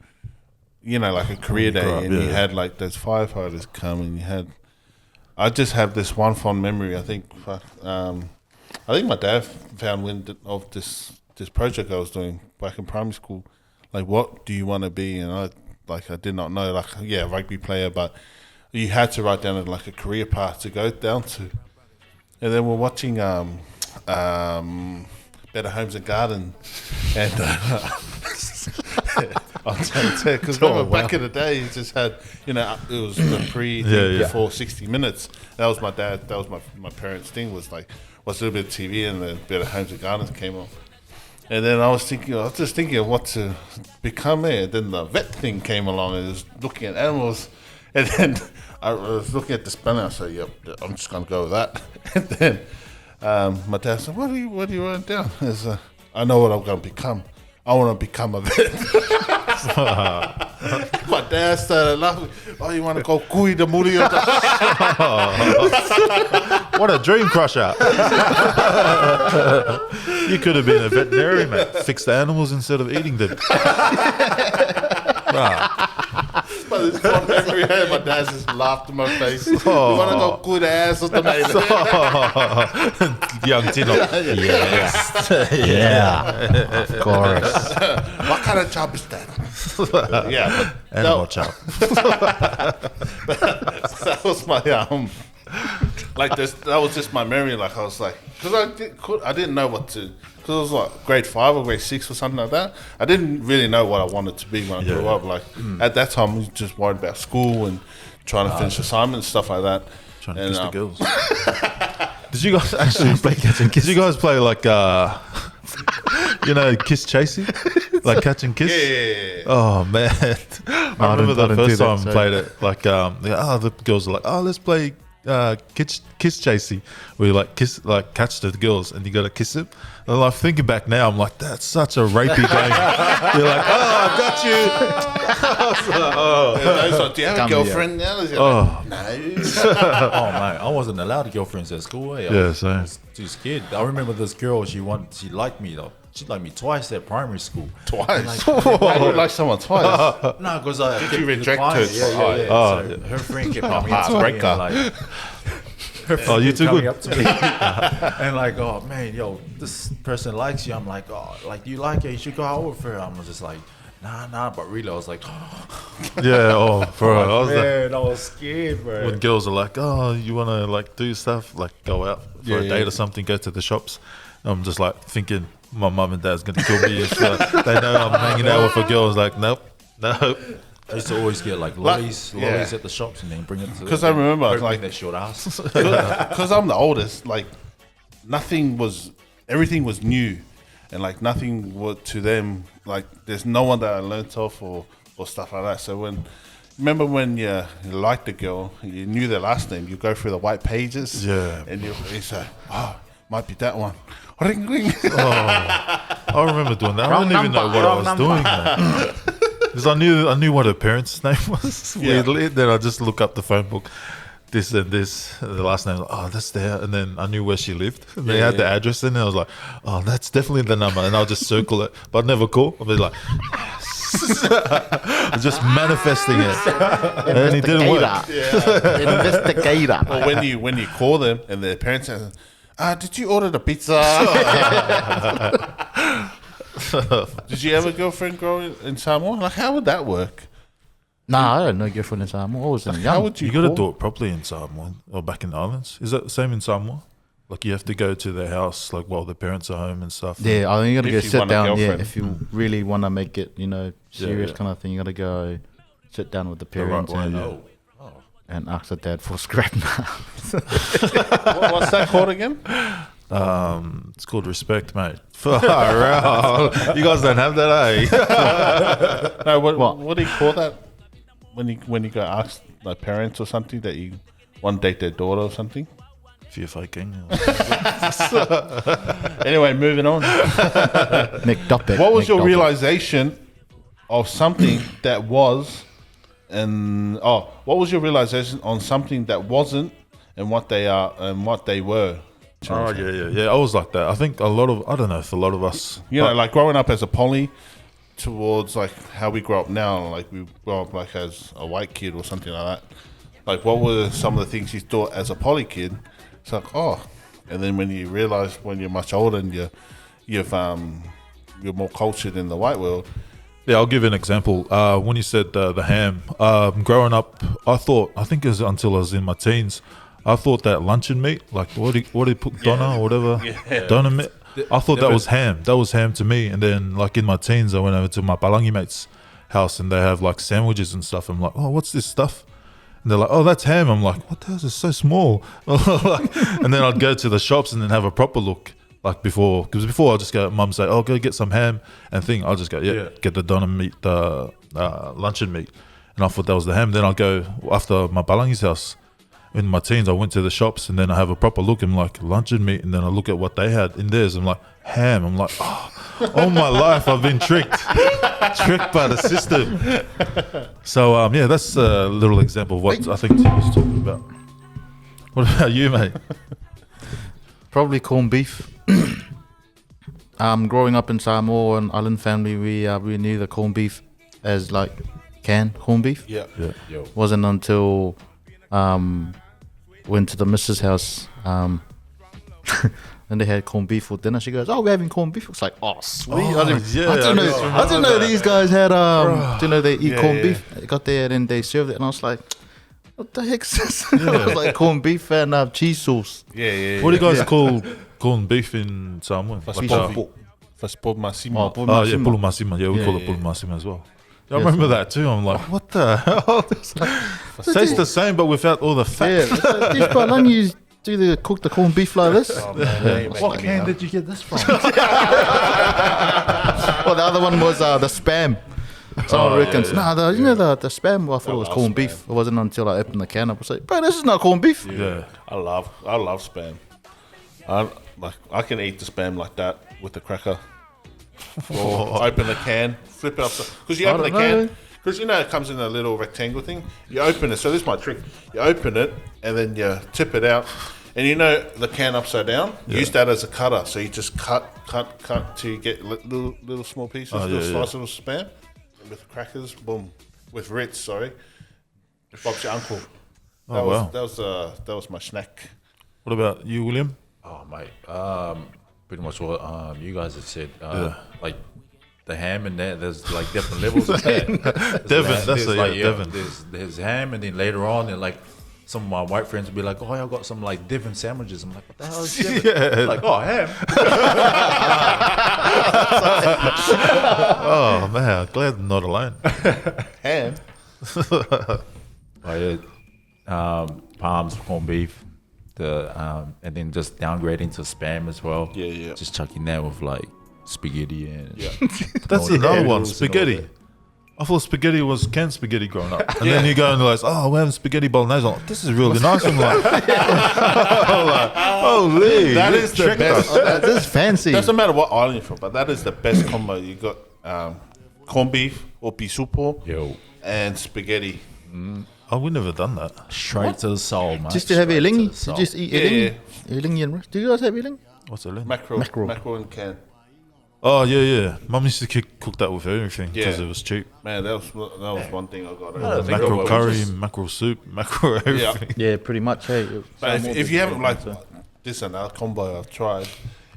like a career day?" And you had like those firefighters come, and you had. I just have this one fond memory. I think my dad found wind of this project I was doing back in primary school. Like, what do you want to be? And I did not know. Like, yeah, rugby player, but you had to write down like a career path to go down to. And then we're watching Better Homes and Garden, and because back in the day, he just had it was the before 60 Minutes. That was my dad. That was my parents' thing. Was like watch a little bit of TV, and then Better Homes and Gardens came on. And then I was just thinking of what to become there. Then the vet thing came along, and it was looking at animals. And then I was looking at the spanner. I said, "Yep, I'm just gonna go with that." And then my dad said, "What do you want down?" I know what I'm gonna become. I want to become a vet. My dad started laughing. Oh, you want to go kui the muri? What a dream crusher. You could have been a veterinarian, mate. Fix the animals instead of eating them. But this one memory, my dad just laughed in my face. You want to go kui the ass or the mate? Young Tino. Yes. Yeah. Of course. What kind of job is that? Animal job. That was my that was just my memory. Like, I was like, because I didn't know what to. Because I was like grade 5 or grade 6 or something like that. I didn't really know what I wanted to be when I grew up. Like at that time, I was just worried about school and trying to finish assignments and stuff like that. Trying to kiss the girls. Did you guys actually play catch and kiss? Did you guys play like kiss chasing, like catch and kiss? Yeah. Oh man, I remember the first time I played it. Like, the girls are like, "Oh, let's play kiss chasing." Where you catch the girls and you got to kiss them. And like thinking back now, I'm like, that's such a rapey game. You're like, "Oh, I got you." Do you have a girlfriend now? No. Oh man, I wasn't allowed girlfriends at school. I was too scared. I remember this girl. She liked me though. She liked me twice at primary school. Twice? Why do you like someone twice? No, because I kept you reject her? Yeah. So her friend kept coming up to me and you too good. Up to me and like, oh man, this person likes you. I'm like, oh, like, do you like her? You should go out with her. I'm just like, nah. But really, I was like, yeah. For I was scared, bro. When girls are like, oh, you want to like do stuff, like go out for a date or something, go to the shops. I'm just like thinking my mum and dad's going to kill me if they know I'm hanging out with a girl. I was like, nope. I used to always get like lollies at the shops and then bring it to. Because I remember like that short ass. Because I'm the oldest. Like everything was new, and like nothing was to them. Like there's no one that I learnt off or stuff like that. So remember when you liked the girl, you knew their last name. You go through the white pages, and you say, oh, might be that one. Ring ring. I remember doing that. I didn't even know what I was doing. Because I knew what her parents' name was. Weirdly, then I just look up the phone book, this and this, the last name. Oh, that's there, and then I knew where she lived. And they had the address, and I was like, oh, that's definitely the number, and I'll just circle it, but I'd never call. I'll be like, just manifesting it, and it didn't work. Investigator. Or when you call them and their parents say, did you order the pizza? Did you have a girlfriend growing in Samoa? Like, how would that work? Nah, I had no girlfriend in Samoa. I was young. How would you got to do it properly in Samoa or back in the islands. Is that the same in Samoa? Like you have to go to their house like while their parents are home and stuff. Yeah, I think you got to go If you sit want a down. Yeah, girlfriend. if you really want to make it, serious yeah. kind of thing, you got to go sit down with the right parents way, and, yeah. and ask the dad for scrap now. What's that called again? It's called respect, mate. Far out. You guys don't have that, eh? No, what do you call that? when you go ask like parents or something that you want to date their daughter or something? If you're faking. Anyway, moving on. What was your realization of something that was, what was your realization on something that wasn't, and what they are and what they were? Oh yeah. I was like that. I think I don't know if a lot of us, like growing up as a poly, towards like how we grow up now, like we grow up like as a white kid or something like that. Like, what were some of the things you thought as a poly kid? It's like, and then when you realize when you're much older and you're more cultured in the white world. Yeah, I'll give you an example. When you said the ham, growing up, I think it was until I was in my teens, I thought that luncheon meat, like what do you put, doner or whatever, doner meat. I thought that was ham. That was ham to me. And then, like in my teens, I went over to my Palangi mate's house, and they have like sandwiches and stuff. I'm like, oh, what's this stuff? And they're like, oh, that's ham. I'm like, what the hell? It's so small. And then I'd go to the shops and then have a proper look. Like before, because before I'll just go, mum say, oh, go get some ham and thing. I'll just go, get the doner meat, the luncheon meat. And I thought that was the ham. Then I'll go after my Palangi's house. In my teens, I went to the shops and then I have a proper look. I'm like, luncheon meat. And then I look at what they had in theirs. I'm like, ham. I'm like, all my life I've been tricked by the system. So, that's a little example of what I think Tim was talking about. What about you, mate? Probably corned beef. Growing up in Samoa and island family, we knew the corned beef as like canned corned beef. Yeah. Wasn't until went to the missus' house and they had corned beef for dinner. She goes, "Oh, we're having corned beef." It's like, oh, sweet. I didn't know these guys had they eat corned beef. They got there and they served it, and I was like, what the heck's this? It was like corned beef and cheese sauce. Yeah. What do you guys call corned beef in Samoan? Pulu masima. Pulu masima. Yeah, we call it pulu masima as well. I remember that too. I'm like, what the hell? Tastes the same, but without all the fat. Yeah, these Palangi's cook the corned beef like this. What can did you get this from? Well, the other one was the spam. Someone reckons, the spam. I thought it was corned beef. It wasn't until I opened the can up. I was like, bro, this is not corned beef. Yeah. I love spam. I can eat the spam like that with the cracker. Or open the can, flip it up. Because you open the can, because it comes in a little rectangle thing. You open it. So this is my trick. You open it and then you tip it out. And the can upside down. Use that as a cutter. So you just cut till you get little small pieces, slices of spam. And with crackers, boom. With Ritz, sorry. Bob's your uncle. That was my snack. What about you, William? Oh, mate. Pretty much what you guys have said. Like the ham and that, there's like different levels of ham. Devon. There's ham, and then later on, and like some of my white friends would be like, "Oh, I got some like Devon sandwiches." I'm like, "What the hell is Devon?" Like, "Oh, ham." Oh man, glad I'm not alone. Ham. Palms, corned beef. And then just downgrading to spam as well. Yeah. Just chucking that with like spaghetti and That's another one, spaghetti. I thought spaghetti was canned spaghetti growing up, and then you go and realize, oh, we're having spaghetti bolognese. I'm like, this is really nice. I'm like, holy, that is the best. This is fancy. Doesn't matter what island you're from, but that is the best combo. You got corned beef or pisupo and spaghetti. Oh, we've never done that. Straight to the soul, mate. Just to have ilingi. You just eat ilingi. Ilingi and rice. Do you guys have ilingi? What's ilingi? Mackerel and can. Oh yeah. Mum used to cook that with everything because it was cheap. Man, that was one thing I got. Mackerel curry, mackerel soup, mackerel everything. Yeah, pretty much. Hey, but if you haven't this another combo I've tried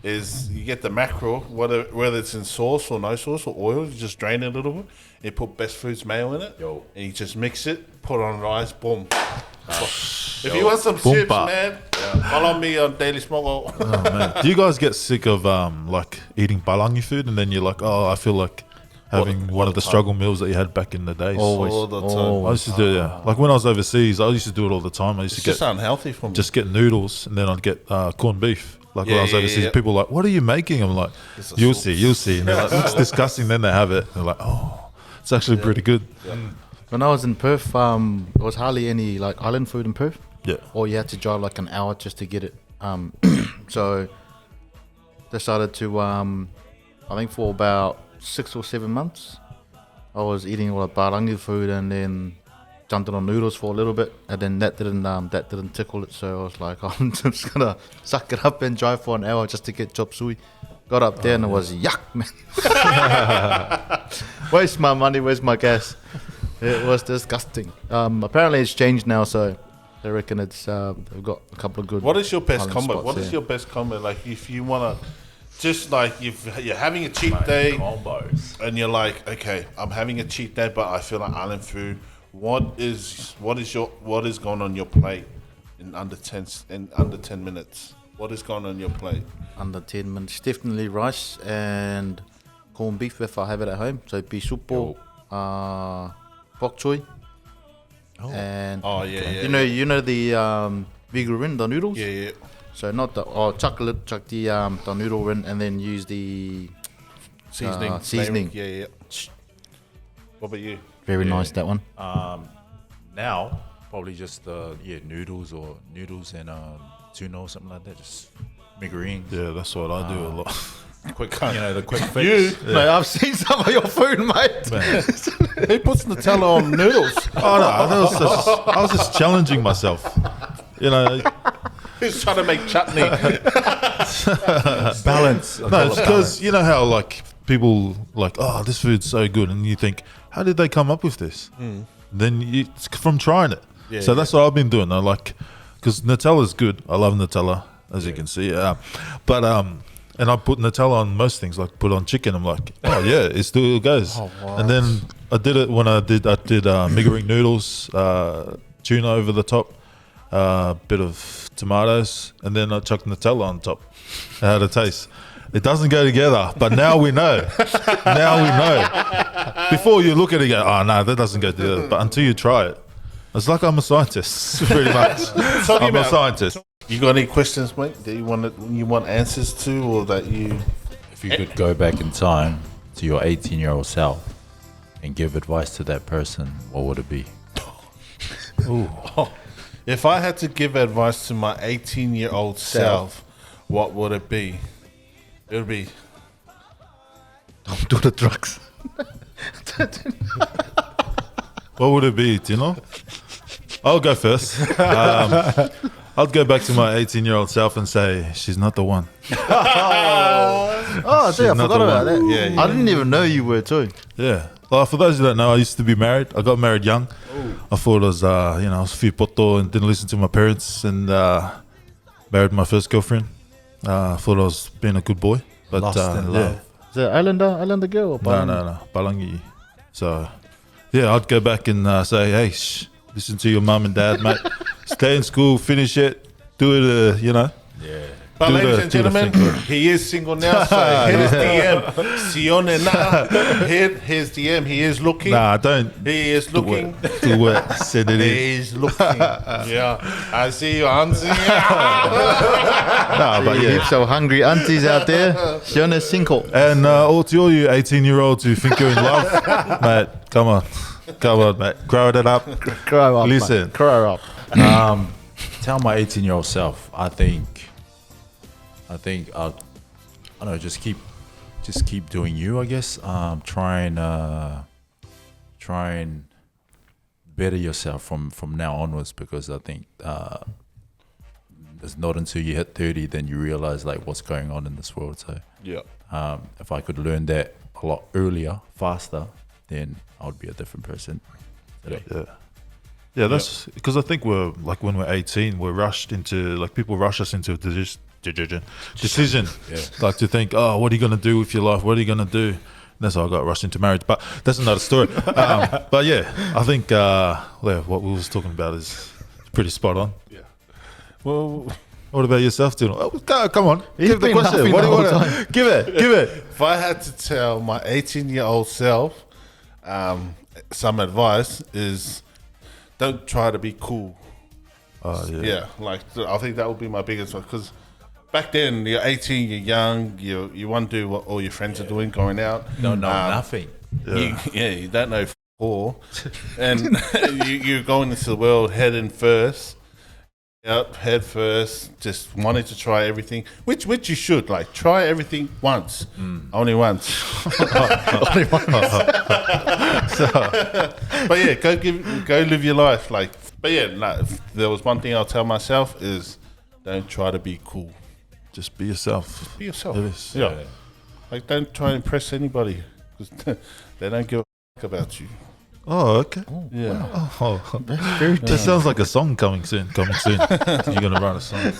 is you get the mackerel, whether it's in sauce or no sauce or oil, you just drain it a little bit. You put Best Foods mayo in it, and you just mix it, put it on rice, boom. If you want some chips, man, follow me on Daily Smoggle. Oh man, do you guys get sick of like eating Palangi food, and then you're like, oh, I feel like having one of the struggle meals that you had back in the days? All the time. I used to do it. Like when I was overseas, I used to do it all the time. It's just unhealthy for me. Just get noodles, and then I'd get corned beef. Like when I was overseas, people were like, what are you making? I'm like, you'll see. And they're like, it's disgusting. Then they have it. And they're like, oh, it's actually pretty good. When I was in Perth, there was hardly any like island food in Perth. Yeah. Or you had to drive like an hour just to get it. So decided to, I think for about 6 or 7 months, I was eating all the barangi food and then jumped on noodles for a little bit, and then that didn't tickle it. So I was like, I'm just gonna suck it up and drive for an hour just to get chop suey. Got up there and it was yuck, man. Waste my money, where's my gas? It was disgusting. Apparently it's changed now, so I reckon it's they've got a couple of good. What is your best island combo? spots What is there. your best combo? Like if you wanna, just like if you're having a cheat day Combos. and you're like, okay, I'm having a cheat day, but I feel like island food. What is going on your plate in under 10 minutes? What is going on your plate? Under 10 minutes? Definitely rice and corned beef if I have it at home. So bisupo, bok choy, and you know the vigurin, the noodles. Yeah. So not the chuck the noodle rin and then use the seasoning. Yeah. What about you? Very nice, that one. Now probably just noodles and tuna or something like that. Just migarine. Yeah, that's what I do a lot. Quick, the quick fix. Mate, I've seen some of your food, mate. Who puts Nutella on noodles? Oh no, I was just challenging myself. Who's trying to make chutney? Balance. No, it's because you know how like people like, oh, this food's so good, and you think, how did they come up with this? Then it's from trying it. Yeah, so that's what I've been doing. I like, because Nutella's good. I love Nutella, as you can see. But and I put Nutella on most things, like put on chicken. I'm like, oh yeah, it still goes. And then I did it when I did migarine noodles, tuna over the top, bit of tomatoes, and then I chucked Nutella on top. How it tastes. It doesn't go together, but now we know. Before you look at it, you go, oh no, that doesn't go together. But until you try it, it's like I'm a scientist, pretty much. I'm a scientist. You got any questions, mate, that you want answers to, or that you? If you could go back in time to your 18-year-old self and give advice to that person, what would it be? If I had to give advice to my 18-year-old self, what would it be? It would be, Don't do the drugs. What would it be? Do you know? I'll go first. I'd go back to my 18-year-old self and say, she's not the one. Oh, see, I not forgot the about one. that. Yeah. I didn't even know you were too. Yeah. Well, for those who don't know, I used to be married. I got married young. I thought I was, I was fipoto and didn't listen to my parents, and married my first girlfriend. I thought I was being a good boy. But Lost in love. Is it Islander girl? Or No. Balangi. So, yeah, I'd go back and say, hey, listen to your mum and dad, mate. Stay in school, finish it, do it, Yeah. But Do ladies the- and do the gentlemen, thing. he is single now, so hit his DM. Sione na. Hit his DM. He is looking. Nah, don't He is do looking. it. Do it. Send it in. He's looking. Yeah. I see you, Hansi. Nah, but You yeah. have so hungry aunties out there. Sione single. And all to all you 18-year-olds who think you're in love, mate, come on, mate. Grow it up. Grow up. Listen. Mate. Grow up. Tell my 18-year-old self, I don't know, just keep doing you, I guess. Try and better yourself from now onwards, because I think it's not until you hit 30 then you realize like what's going on in this world. So Yeah. if I could learn that a lot earlier, faster, then I would be a different person today. Yeah, that's because I think we're like when we're 18, we're rushed into like people rush us into a decision. Yeah. Like to think, oh, what are you gonna do with your life? What are you gonna do? That's how I got rushed into marriage, but that's another story. But yeah, I think what we was talking about is pretty spot on. Yeah. Well, What about yourself, Tino? Oh, come on, He's give the been question. laughing What do the you whole want to give it? Give it. if I had to tell my 18-year-old self some advice, is don't try to be cool. Yeah, like I think that would be my biggest one, because back then you're 18, you're young, you want to do what all your friends are doing, going out. Don't know nothing. You don't know whore, and you're going into the world head in first. Yep, head first, just wanted to try everything, which you should, like, try everything once, only once. Only once. But yeah, go live your life, like. But yeah, like, if there was one thing I'll tell myself is, don't try to be cool. Just be yourself. Be yourself. It is. Yeah. Like, don't try and impress anybody, because they don't give a fuck about you. Oh, okay. Yeah. Oh, that sounds like a song coming soon. You're gonna write a song,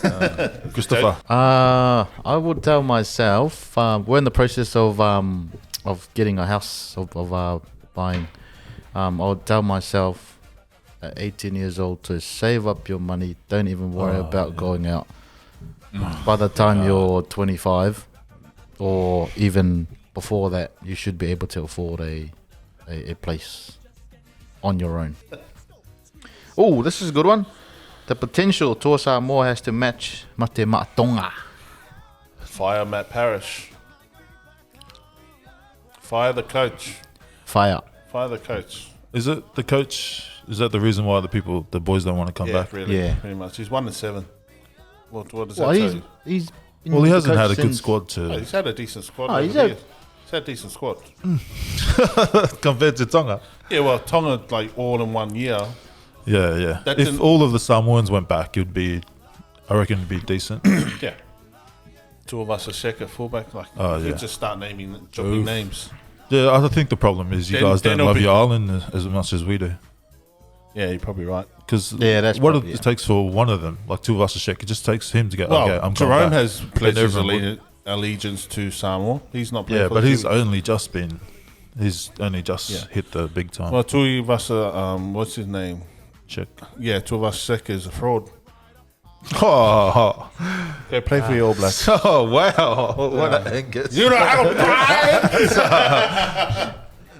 Christopher. I would tell myself we're in the process of getting a house of buying. I would tell myself at 18 years old to save up your money. Don't even worry about going out. By the time you're 25, or even before that, you should be able to afford a place on your own. Oh, this is a good one. The potential Toa Samoa has to match Mate Tonga. Fire Matt Parrish. Fire the coach. Fire. Fire the coach. Is it the coach? Is that the reason why the boys don't want to come back? Really, Yeah. pretty much. He's 1-7. What does Well, that tell you? he's been Well, he the hasn't coach had a good since- squad Oh, to he's had a decent squad. Oh, over he's the had- years. He's had a decent squad. compared to Tonga. Yeah, well, Tonga, like, all in 1 year. Yeah. That If didn't- all of the Samoans went back, I reckon it'd be decent. Yeah. Two of us are check at fullback. Like, Oh, you yeah. just start dropping names. Yeah, I think the problem is you Then- guys then don't it'll love be- your island as much as we do. Yeah, you're probably right. Because Yeah, that's what probably- it takes for one of them, like two of us to check, it just takes him to go, Well, okay, I'm going Jerome back. has pledged his everyone would. allegiance to Samoa. He's not playing Yeah, for but the he's Kiwis. only just Yeah. hit the big time. Well, two of us are, what's his name? Check. Yeah, two of us check is a fraud. Oh, Go play for your All Blacks. oh wow. What an Angus. You know how to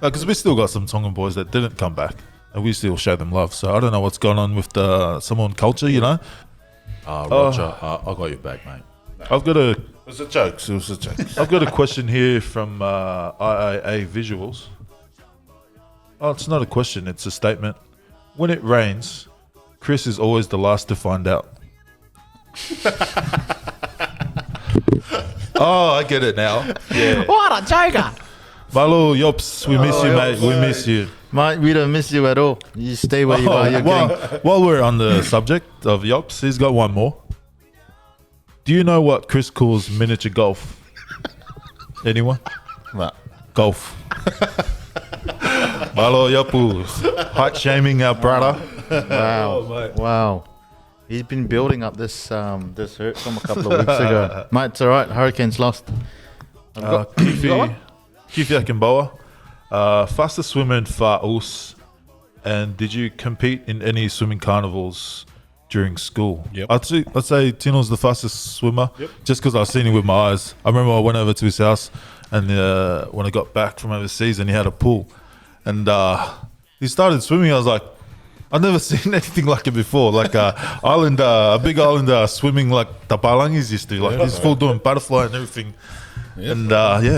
play! Because we still got some Tongan boys that didn't come back. And we still show them love. So I don't know what's going on with the Samoan culture, you know? Roger, I got your back, mate. I've got a It was a joke. It was a joke. I've got a question here from IIA Visuals. Oh, it's not a question, it's a statement. When it rains, Chris is always the last to find out. Oh, I get it now. Yeah. What a joker! Malo, Yops, we miss you, mate. We miss you. Mate, we don't miss you at all. You stay where you are. You're While we're on the subject of Yops, he's got one more. Do you know what Chris calls miniature golf? Anyone? Nah. Golf. Malo Yopu, height shaming our brother. Wow. Wow. He's been building up this hurt from a couple of weeks ago. Mate, it's all right. Hurricanes lost. Kifi Akinboa, fastest swimmer in FA UCE, and did you compete in any swimming carnivals during school? Yep. I'd say Tino's the fastest swimmer, just because I've seen him with my eyes. I remember I went over to his house, and when I got back from overseas, and he had a pool, and he started swimming. I was like, I've never seen anything like it before. Like a big islander swimming like the Palangis used to. Like he's full doing butterfly and everything. And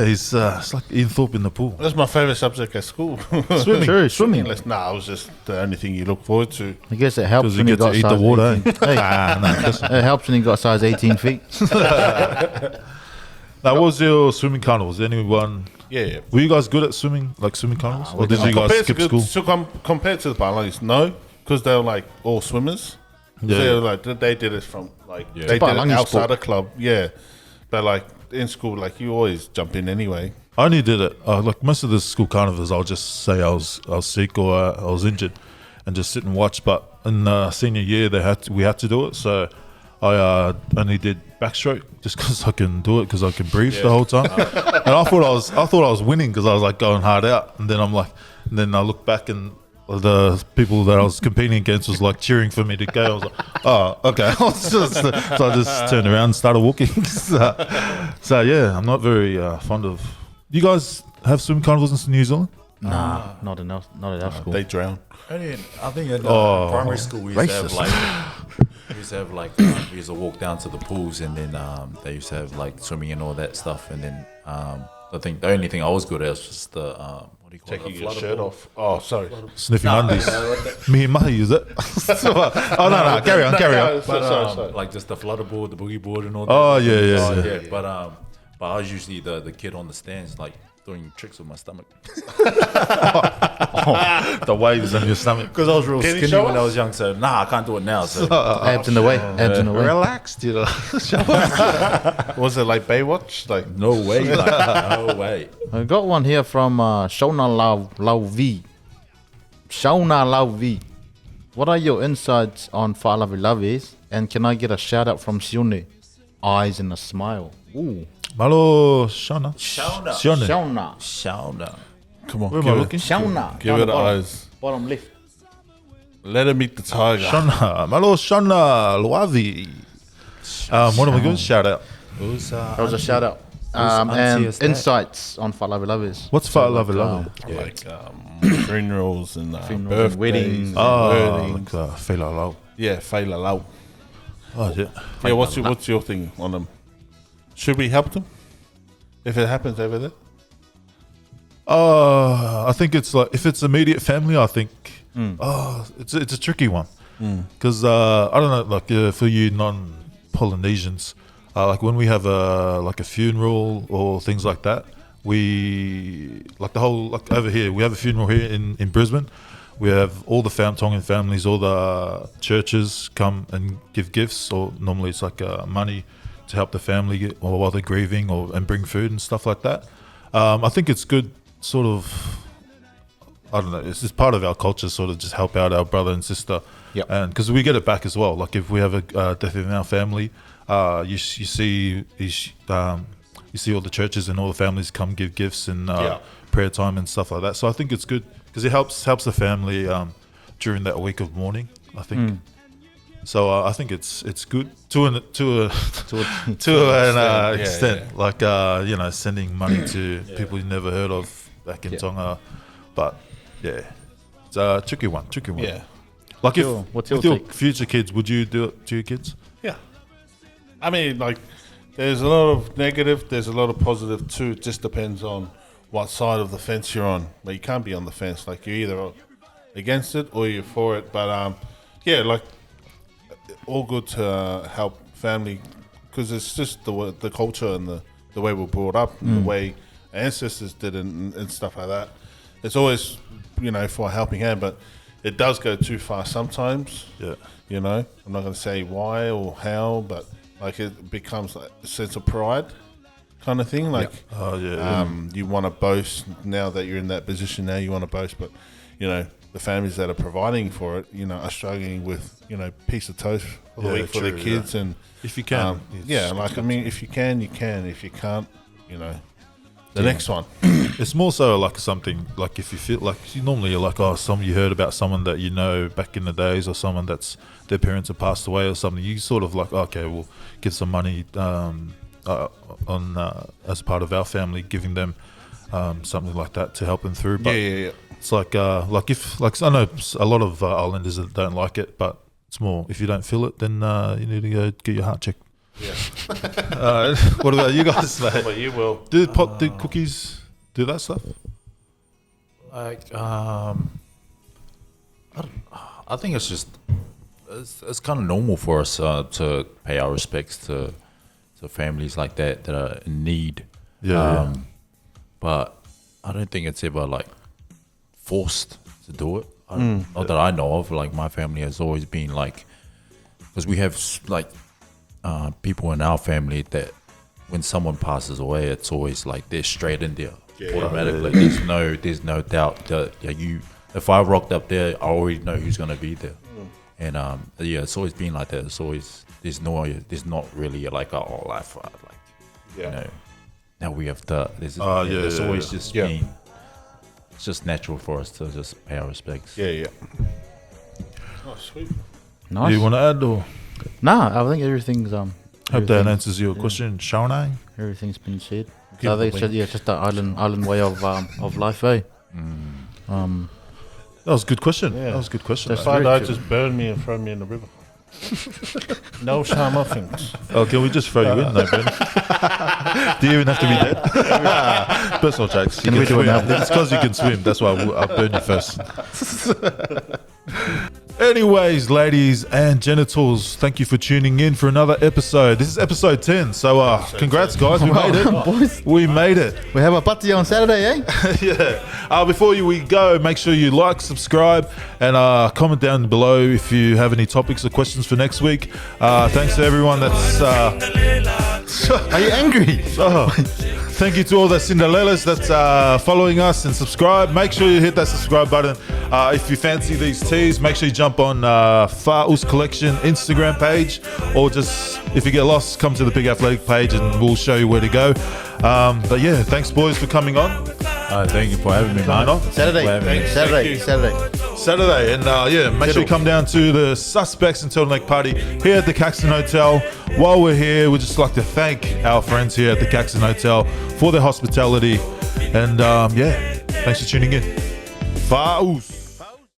he's it's like Ian Thorpe in the pool. That's my favourite subject at school. Swimming. True, swimming. Nah, it was just the only thing you look forward to. I guess it helps Because when you you get got to eat the size water. 18. Hey, it helps when you got size 18 feet. Now, what was your swimming carnivals? Anyone? Yeah. Were you guys good at swimming, like swimming carnivals, or did you guys skip school? Compared to the Palangis, no, because they were like all swimmers. Yeah. They were like they did it from like they did it Palangi outside sport. the club, yeah. But like in school, like you always jump in anyway. I only did it like most of the school carnivals. I'll just say I was sick or I was injured, and just sit and watch. But in senior year, we had to do it, so I only did backstroke just because I can do it because I can breathe the whole time. And I thought I was winning because I was like going hard out, and then then I look back and the people that I was competing against was like cheering for me to go. I was like, oh, okay. So I just turned around and started walking. So yeah, I'm not very fond of. You guys have swim carnivals in New Zealand? Nah, not enough school. They drown. Only I think in Oh, primary school we used to have racist. we used to walk down to the pools, and then they used to have like swimming and all that stuff, and then I think the only thing I was good at was just the what do you call Taking it? your shirt off. Oh, sorry. Sniffing undies. Mihi mahi, is it? Oh, no. Carry on. Sorry. Like just the flutter board, the boogie board, and all that. Oh, yeah. But I was usually the kid on the stands, like doing tricks with my stomach. The waves in your stomach. Because I was real Can you skinny show when I us? was young, so I can't do it now. So Abs in the way. Abs in the way. Relaxed, you know. Was it like Baywatch? Like, no way, no way. I got one here from Shauna Lau V. Shauna Lau V. What are your insights on Fa'alawi Love is? And can I get a shout out from Sione? Eyes and a smile. Ooh. Malo Shona. Shauna. Shona. Shauna. Shauna. come on, Where am I looking? Shauna. give Down it the bottom. eyes. Bottom left. Let her meet the tiger. Shona. Malo Shona. Luavi. What am I going to shout out? That was a shout out. auntie And is that? insights on Fa'alawi Love is. What's Fa'alawi Love? Like funerals and Funerals, birthdays, weddings. and Oh, weddings. like Fela Lau. Yeah, Fela Lau. Oh, yeah. Yeah, what's your thing on them? Should we help them if it happens over there? I think it's like if it's immediate family, I think it's a tricky one because I don't know, like for you non-Polynesians, like when we have a funeral or things like that, we like the whole like over here we have a funeral here in Brisbane. We have all the Tongan families, all the churches come and give gifts, or normally it's like money to help the family get, or while they're grieving, and bring food and stuff like that. I think it's good, sort of. I don't know. It's just part of our culture, sort of just help out our brother and sister, and because we get it back as well. Like if we have a death in our family, you see all the churches and all the families come give gifts and prayer time and stuff like that. So I think it's good because it helps the family during that week of mourning, I think. So I think it's good to an extent. Like sending money to people you never heard of back in Tonga, but it's a tricky one. Yeah. Like What's with your your take? future kids, would you do it to your kids? Yeah. I mean, like, there's a lot of negative, there's a lot of positive too. It just depends on what side of the fence you're on. But you can't be on the fence. Like, you're either against it or you're for it. But, like, all good to help family because it's just the culture and the way we're brought up and the way ancestors did and stuff like that. It's always, for a helping hand, but it does go too far sometimes. Yeah. I'm not going to say why or how, but like it becomes like a sense of pride kind of thing. Like, you want to boast now that you're in that position. Now you want to boast, but the families that are providing for it, are struggling with piece of toast for the week for their kids, and If you can, if you can, you can. If you can't, the next one. it's more so like something like if you feel like normally you're like, you heard about someone that back in the days, or someone that's their parents have passed away or something. You sort of like, okay, we'll give some money as part of our family, giving them something like that to help them through. But it's like if I know a lot of islanders that don't like it, but it's more if you don't feel it, then you need to go get your heart checked. Yeah. What about you guys, mate? But you will. Do cookies do that stuff? Like, I think it's just it's kind of normal for us to pay our respects to families like that are in need. But I don't think it's ever like forced to do it. Not that I know of. Like my family has always been like, because we have like people in our family that when someone passes away, it's always like they're straight in there automatically. There's no doubt that if I rocked up there, I already know who's gonna be there. And it's always been like that. It's always there's not really like life now we have to. There's always just been. It's just natural for us to just pay our respects. Yeah. Oh, sweet. Nice. Do you want to add or? Nah, I think everything's Hope that answers your question, Shawnai. everything's been said. So I think it's just the island way of life, eh? That was a good question. Yeah. That was a good question. That's mate. If I very die, true. just burn me and throw me in the river. No shame, nothings. Oh, can we just throw you in though, Ben? Do you even have to be dead? Personal jokes. You Can we do it swim. now? It's because you can swim. That's why I'll burn you first. Anyways, ladies and genitals, thank you for tuning in for another episode. This is episode 10. So, congrats, guys. We made it. Boys. We made it. We have a party on Saturday, eh? Yeah. Before we go, make sure you like, subscribe, and comment down below if you have any topics or questions for next week. Thanks to everyone that's... Are you angry? Thank you to all the Cinderellas that's following us and subscribe. Make sure you hit that subscribe button. If you fancy these teas, make sure you jump on FA UCE Collection Instagram page, or just, if you get lost, come to the Big Athletic page and we'll show you where to go. But yeah, thanks boys for coming on. Thank you for having me, man. Saturday. And make sure you come down to the Suspects and Turtleneck Party here at the Caxton Hotel. While we're here, we'd just like to thank our friends here at the Caxton Hotel for their hospitality. And thanks for tuning in. FA UCE.